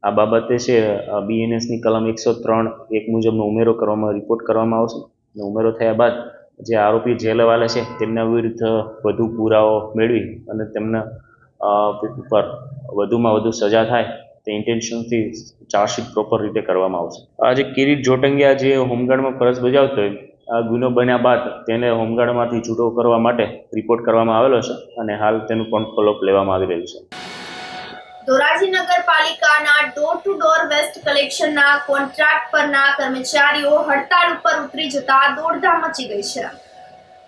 આ બાબતે છે BNSની કલમ 103(1) મુજબનો ઉમેરો કરવામાં રિપોર્ટ કરવામાં આવશે અને ઉમેરો થયા બાદ જે આરોપી જેલ હવાલે છે તેમના વિરુદ્ધ વધુ પુરાવો મેળવી અને તેમના ઉપર વધુમાં વધુ સજા થાય તે ઇન્ટેન્શનથી ચાર્જશીટ પ્રોપર રીતે કરવામાં આવશે. આ જે કિરીટ જોટંગિયા જે હોમગાર્ડમાં ફરજ બજાવતો હોય, આ ગુનો બન્યા બાદ તેને હોમગાર્ડમાંથી છૂટો કરવા માટે રિપોર્ટ કરવામાં આવેલો છે અને હાલ તેનું પણ ફોલોઅપ લેવામાં આવી રહ્યું છે. ધોરાજી નગરપાલિકાના ડોર ટુ ડોર વેસ્ટ કલેક્શનના કોન્ટ્રાક્ટ પરના કર્મચારીઓ હડતાળ ઉપર ઉતરી જતા દોડધામ મચી ગઈ છે.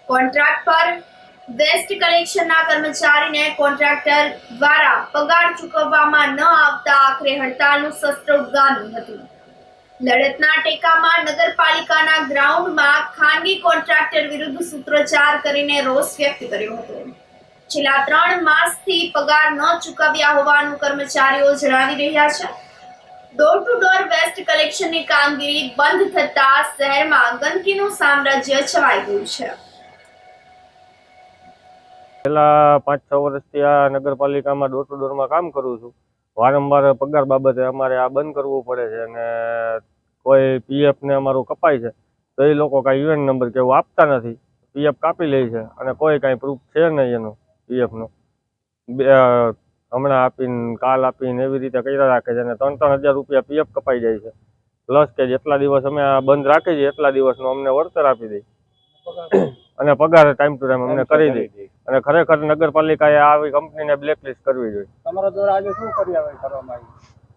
કોન્ટ્રાક્ટ પર વેસ્ટ કલેક્શનના કર્મચારીને કોન્ટ્રાક્ટર દ્વારા પગાર ચૂકવવામાં ન આવતા આખરે હડતાળનું શસ્ત્ર ઉદ્ગામ્યું હતું. લડતના ટેકામાં નગરપાલિકાના ગ્રાઉન્ડમાં ખાનગી કોન્ટ્રાક્ટર વિરુદ્ધ સૂત્રોચ્ચાર કરીને રોષ વ્યક્ત કર્યો હતો. છેલ્લા 3 માસથી પગાર ન ચૂકવ્યા હોવાનું કર્મચારીઓ જણાવી રહ્યા છે. ડોર ટુ ડોર વેસ્ટ કલેક્શનની કામગીરી બંધ થતા શહેરમાં ગંદકીનું સામ્રાજ્ય છવાઈ ગયું છે. છેલ્લા 5-6 વર્ષથી આ નગરપાલિકામાં ડોર ટુ ડોરમાં કામ કરું છું. વારંવાર પગાર બાબતે અમારે આ બંધ કરવું પડે છે અને કોઈ પીએફ ને અમારું કપાય છે તો એ લોકો કાંઈ યુએન નંબર કે એવું આપતા નથી, પીએફ કાપી લે છે અને કોઈ કાંઈ પ્રૂફ છે નહીં એનું પીએફનું. હમણાં આપીને કાલ આપીને એવી રીતે કર્યા રાખે છે અને 3,000 રૂપિયા પીએફ કપાઈ જાય છે. પ્લસ કે જેટલા દિવસ અમે આ બંધ રાખી છીએ એટલા દિવસનું અમને વળતર આપી દે અને પગાર ટાઈમ ટુ ટાઈમ અમને કરી દે. અને ખરેખર નગરપાલિકાએ આવી કંપનીને બ્લેકલિસ્ટ કરવી જોઈએ. તમારા દ્વારા આજે શું કરવામાં આવી?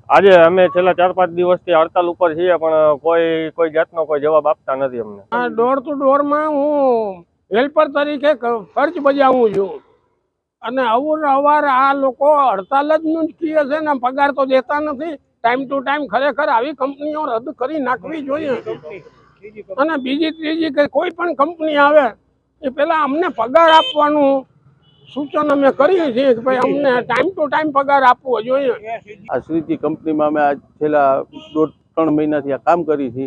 આજે અમે છેલ્લા 4-5 દિવસથી હડતાલ ઉપર છીએ પણ કોઈ જાતનો કોઈ જવાબ આપતા નથી અમને. ડોર ટુ ડોરમાં હું હેલ્પર તરીકે ફરજ બજાવું છું અને અવારનવાર આ લોકો હડતાલ જ નું જ કહે છે ને પગાર તો દેતા નથી. ટાઈમ ટુ ટાઈમ ખરેખર આવી કંપનીઓ રદ કરી નાખવી જોઈએ. અને બીજી ત્રીજી કે કોઈ પણ કંપની આવે એ પહેલા અમને પગાર આપવાનું સૂચન અમે કરીએ છીએ કે ભાઈ અમને ટાઈમ ટુ ટાઈમ પગાર આપવો જોઈએ. આ શ્રીજી કંપનીમાં અમે આ છેલ્લા 2-3 મહિનાથી આ કામ કરી છે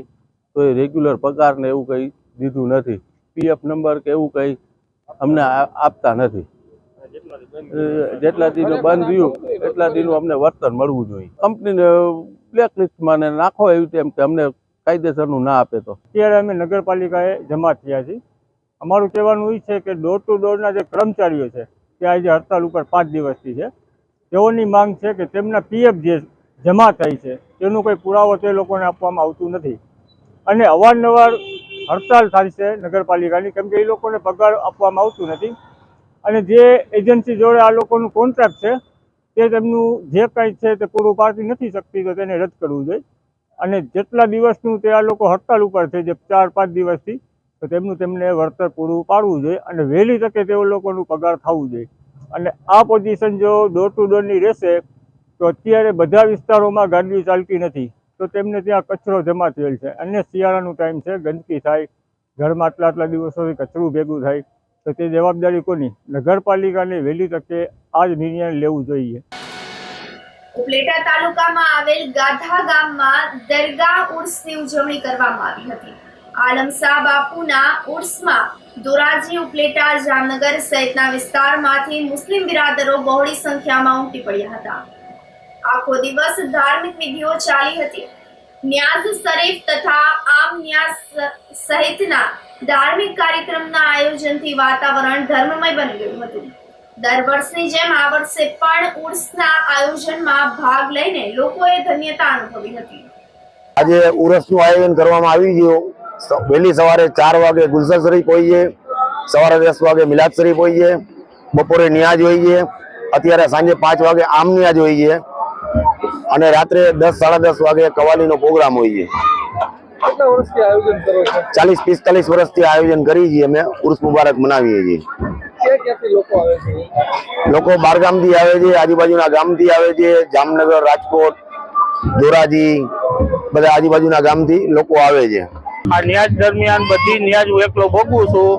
તો એ રેગ્યુલર પગાર ને એવું કંઈ દીધું નથી. પીએફ નંબર કે એવું કંઈ અમને આપતા નથી. જેટલા દિનો બંધ રહ્યું એટલા દિનો અમને વળતર મળવું જોઈએ. કંપનીને બ્લેકલિસ્ટમાં નાખો એવી તેમ કે અમને કાયદેસરનું ના આપે તો. અત્યારે અમે નગરપાલિકાએ જમા થયા છીએ. અમારું કહેવાનું એ છે કે ડોર ટુ ડોરના જે કર્મચારીઓ છે તે આજે હડતાલ ઉપર 5 દિવસથી છે. તેઓની માંગ છે કે તેમના પીએફ જે જમા થઈ છે તેનો કોઈ પુરાવો તે લોકોને આપવામાં આવતું નથી અને અવારનવાર હડતાલ થાય છે નગરપાલિકાની કેમ કે એ લોકોને પગાર આપવામાં આવતું નથી. અને જે એજન્સી જોડે આ લોકોનું કોન્ટ્રાક્ટ છે તે તેમનું જે કંઈ છે તે પૂરું પાડતી નથી શકતી તો તેને રદ કરવું જોઈએ. અને જેટલા દિવસનું તે આ લોકો હડતાલ ઉપર છે જે 4-5 દિવસથી તો તેમને વળતર પૂરું પાડવું જોઈએ અને વહેલી તકે તેઓ લોકોનું પગાર થવું જોઈએ. અને આ પોઝિશન જો ડોર ટુ ડોરની રહેશે તો અત્યારે બધા વિસ્તારોમાં ગાડીઓ ચાલતી નથી તો તેમને ત્યાં કચરો જમા થયેલ છે અને શિયાળાનું ટાઈમ છે, ગંદકી થાય, ઘરમાં આટલા દિવસોથી કચરું ભેગું થાય તો તે જવાબદારી કોની? નગરપાલિકાને વહેલી તકે આ જ નિર્ણય લેવું જોઈએ. ઉપલેટા તાલુકામાં આવેલ ગાધા ગામમાં દરગાહ ઉર્સની ઉજવણી કરવામાં આવી હતી. આલમશાહ બાપુના ઉર્સમાં ધોરાજી, ઉપલેટા, જામનગર સહિતના વિસ્તારમાંથી મુસ્લિમ બિરાદરો બહોળી સંખ્યામાં ઉમટી પડ્યા હતા. આખો દિવસ ધાર્મિક વિધિઓ ચાલી હતી. ન્યાઝ શરીફ તથા આમ ન્યાઝ સહિતના ધાર્મિક કાર્યક્રમના આયોજનથી વાતાવરણ ધર્મમય બની ગયું હતું. દર વર્ષની જેમ આ વર્ષે પણ ઉર્સના આયોજનમાં ભાગ લઈને લોકોએ ધન્યતા અનુભવી હતી. આજે ઉર્સનું આયોજન કરવામાં આવી ગયું. વહેલી સવારે 4 વાગે ગુલશન શરીફ હોઈએ, સવારે 10 વાગે મિલાદ શરીફ હોઈએ, બપોરે નિયાજ હોઈએ, અત્યારે સાંજે 5 વાગે આમ નિયાજ હોઈએ અને રાત્રે 10-10:30 વાગે કવાલીનો પ્રોગ્રામ હોઈએ. કેટલા વર્ષથી આયોજન કરો છો? 40-45 વર્ષથી આયોજન કરી છીએ અમે. ઉર્સ મુબારક મનાવીએ છીએ. ક્યાંથી લોકો આવે છે? લોકો બહારગામથી આવે છે, આજુબાજુના ગામથી આવે છે, જામનગર, રાજકોટ, ધોરાજી, બધા આજુબાજુના ગામથી લોકો આવે છે. આ ન્યાજ દરમિયાન બધી ન્યાજ હું એકલો ભોગવું છું.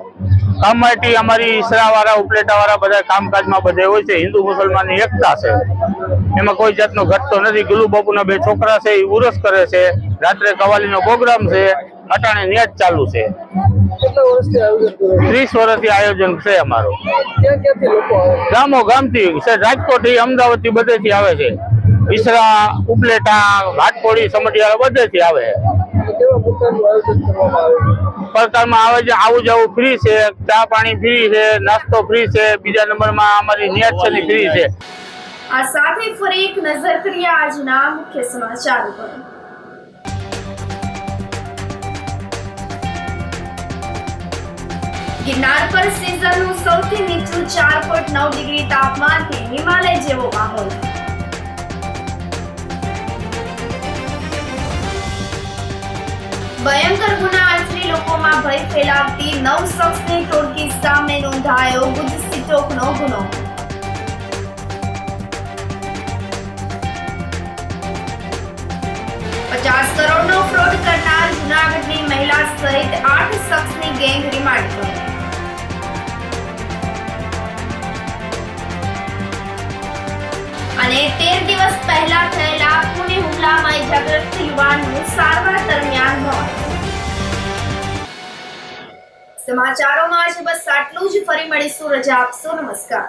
કમિટી અમારી ઈસરાવાળા, ઉપલેટાવાળા બધા કામકાજમાં બધા હોય છે. હિન્દુ મુસલમાનની એકતા છે, એમાં કોઈ જાતનો ઘટતો નથી. ગુલુ બાપુના 2 છોકરા છે એ ઉરસ કરે છે, રાત્રે કવાલીનો પ્રોગ્રામ છે, અટાણે ન્યાજ ચાલુ છે. કેટલા વર્ષથી આયોજન કરો છો? 30 વર્ષથી આયોજન છે અમારું. ક્યાંથી લોકો આવે? ગામો ગામથી, રાજકોટ, અમદાવાદથી બધેથી આવે છે. ઈસરા, ઉપલેટા, ઘાટકોડી, સમઢિયાળા બધેથી આવે છે. કેવા પ્રકારનું આયોજન કરવામાં આવે છે? પ્રકારમાં આવે છે આવું જવું ફ્રી છે, ચા પાણી ફ્રી છે, નાસ્તો ફ્રી છે. બીજા નંબરમાં અમારી ન્યાજ છે ફ્રી છે. આ સાથે ફરી એક નજર કરીએ આજના મુખ્ય સમાચાર પર. ગિરનાર પર સિઝનનું સૌથી નીચું 4.9 ડિગ્રી તાપમાનથી હિમાલય જેવો માહોલ. ભયંકર ગુના આચરી લોકોમાં ભય ફેલાવતી 9 શખ્સની ટોળકી સામે નોંધાયો ગુજસીટોકનો ગુનો. ₹50 કરોડનો ફ્રોડ કરનાર જૂનાગઢની મહિલા સહિત 8 શખ્સની ગેંગ રિમાન્ડ પર. અને 13 દિવસ પહેલા થયેલા પુણે હુમલામાં ઇજાગ્રસ્ત યુવાનનું સારવાર દરમિયાન મોત. સમાચારોમાં આજે બસ આટલું જ. ફરી મળીશું. રજા આપશો. નમસ્કાર.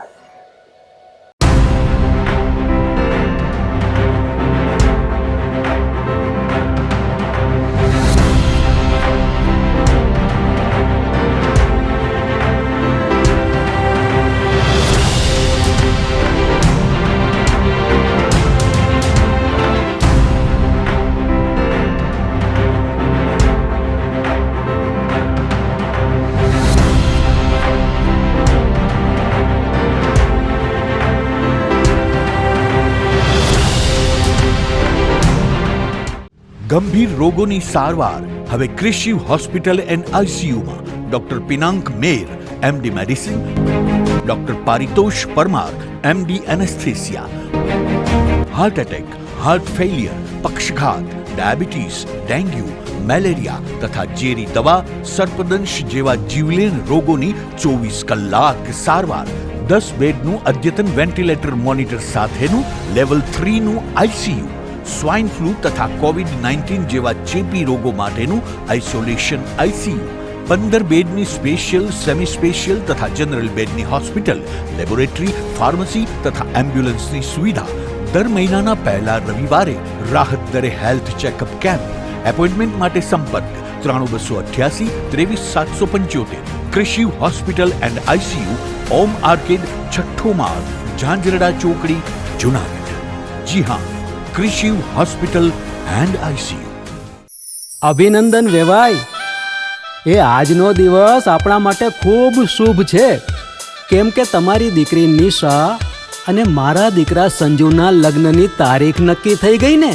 ગંભીર રોગોની સારવાર હવે કૃષિ હોસ્પિટલ એન્ડ આઈસીયુમાં doctor Pinank Mer MD medicine, doctor Paritosh Parmar MD anaesthesia, heart attack, heart failure, પક્ષઘાત, ડાયાબિટીસ, ડેન્ગ્યુ, મેલેરિયા તથા ઝેરી દવા, સર્પદંશ જેવા જીવલેણ રોગોની 24 કલાક સારવાર, 10 બેડનું અદ્યતન વેન્ટિલેટર મોનિટર સાથેનું લેવલ 3નું આઈસીયુ, સ્વાઇન ફ્લૂ તથા કોવિડ-19 જેવા ચેપી રોગો માટેનું આઇસોલેશન આઈસીયુ, 15 બેડની સ્પેશિયલ, સેમી સ્પેશિયલ તથા જનરલ બેડની હોસ્પિટલ, લેબોરેટરી, ફાર્મસી તથા એમ્બ્યુલન્સની સુવિધા, દર મહિનાના પહેલા રવિવારે રાહત દરે હેલ્થ ચેકઅપ કેમ્પ. એપોઇન્ટમેન્ટ માટે સંપર્ક 9288 23775. કૃષિ hospital and ICU, Om arcade, છઠ્ઠો માળ, ઝાંઝરડા ચોકડી, જુનાગઢ. જી હા, કૃષિ હોસ્પિટલ એન્ડ આઈસીયુ. અભિનંદન વેવાય. એ આજનો દિવસ આપણા માટે ખૂબ શુભ છે, કેમ કે તમારી દીકરી નિશા અને મારા દીકરા સંજુના લગ્નની તારીખ નક્કી થઈ ગઈ ને.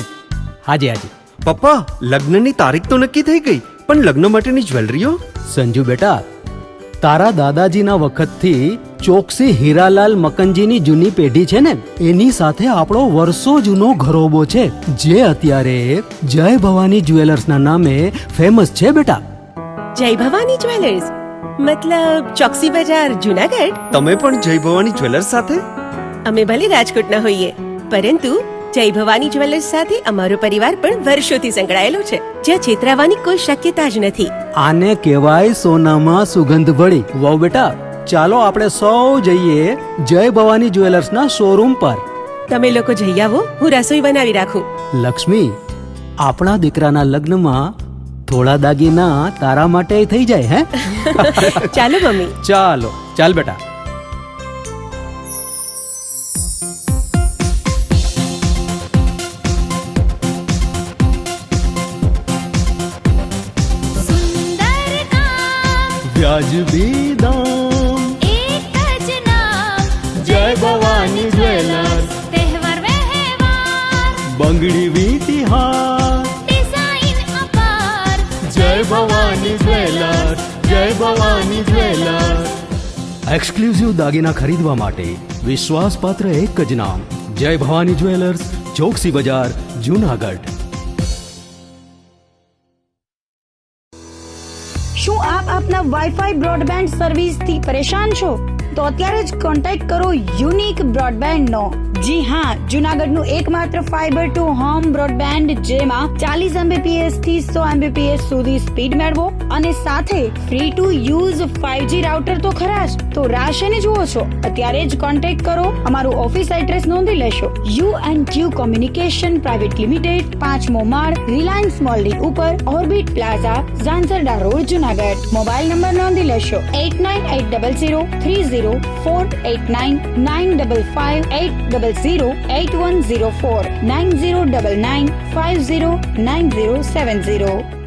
હાજી હાજી પપ્પા, લગ્નની તારીખ તો નક્કી થઈ ગઈ, પણ લગ્ન માટેની જ્વેલરીઓ? સંજુ બેટા, તારા દાદાજીના વખતથી ચોકસી હીરાલાલ મકનજીની જૂની પેઢી છે ને, એની સાથે આપણો વર્ષો જૂનો ઘરોબો છે, જે અત્યારે જય ભવાની જ્વેલર્સના નામે ફેમસ છે બેટા. જય ભવાની જ્વેલર્સ મતલબ ચોકસી બજાર, જુનાગઢ? તમે પણ જય ભવાની જ્વેલર્સ સાથે? અમે ભલે રાજકોટના હોઈએ, પરંતુ જય ભવાની જ્વેલર્સ સાથે અમારો પરિવાર પણ વર્ષોથી સંકળાયેલો છે, જ્યાં છેતરાવાની કોઈ શક્યતા જ નથી. આને કહેવાય સોનામાં સુગંધ ભળી. વાવ બેટા, ચાલો આપણે સૌ જઈએ જય ભવાની જ્વેલર્સના શોરૂમ પર. તમે લોકો જઈ આવો, હું રસોઈ બનાવી રાખું. લક્ષ્મી, આપણા દીકરાના લગ્નમાં થોડા દાગીના તારા માટે થઈ જાય હે? ચાલો મમ્મી. ચાલો ચાલ બેટા. વ્યાજબી દામ, એક જ નામ, જય ભવાની જ્વેલર્સ. તહેવાર વ્યવહાર, બંગડી વીટી હાર, ડિઝાઇન અપાર, જય ભવાની જ્વેલર્સ, જય ભવાની જ્વેલર્સ. એક્સક્લુઝિવ દાગીના ખરીદવા માટે વિશ્વાસપાત્ર એક જ નામ, જય ભવાની જ્વેલર્સ, ચોકસી બજાર, જુનાગઢ. શું આપ આપના વાઈફાઈ બ્રોડબેન્ડ સર્વિસથી પરેશાન છો? તો અત્યારે જ કોન્ટેક્ટ કરો યુનિક બ્રોડબેન્ડ નો. જી હા, જુનાગઢનું એકમાત્ર ફાઈબર ટુ હોમ બ્રોડબેન્ડ, જેમાં 40 Mbps થી 100 Mbps સુધી સ્પીડ મેળવો અને સાથે free to use 5G router તો ખરા જ. તો રાહ શેની જુઓ છો? અત્યારે જ કોન્ટેક્ટ કરો. અમારું ઓફિસ એડ્રેસ નોંધી લેશો. U&Q કોમ્યુનિકેશન પ્રાઇવેટ લિમિટેડ, 5મો માળ, રિલાયન્સ મોલની ઉપર, orbit plaza, Zanzarda road, Junagadh. Mobile number નોંધી લેશો 8980030489 95580808104 9099509070.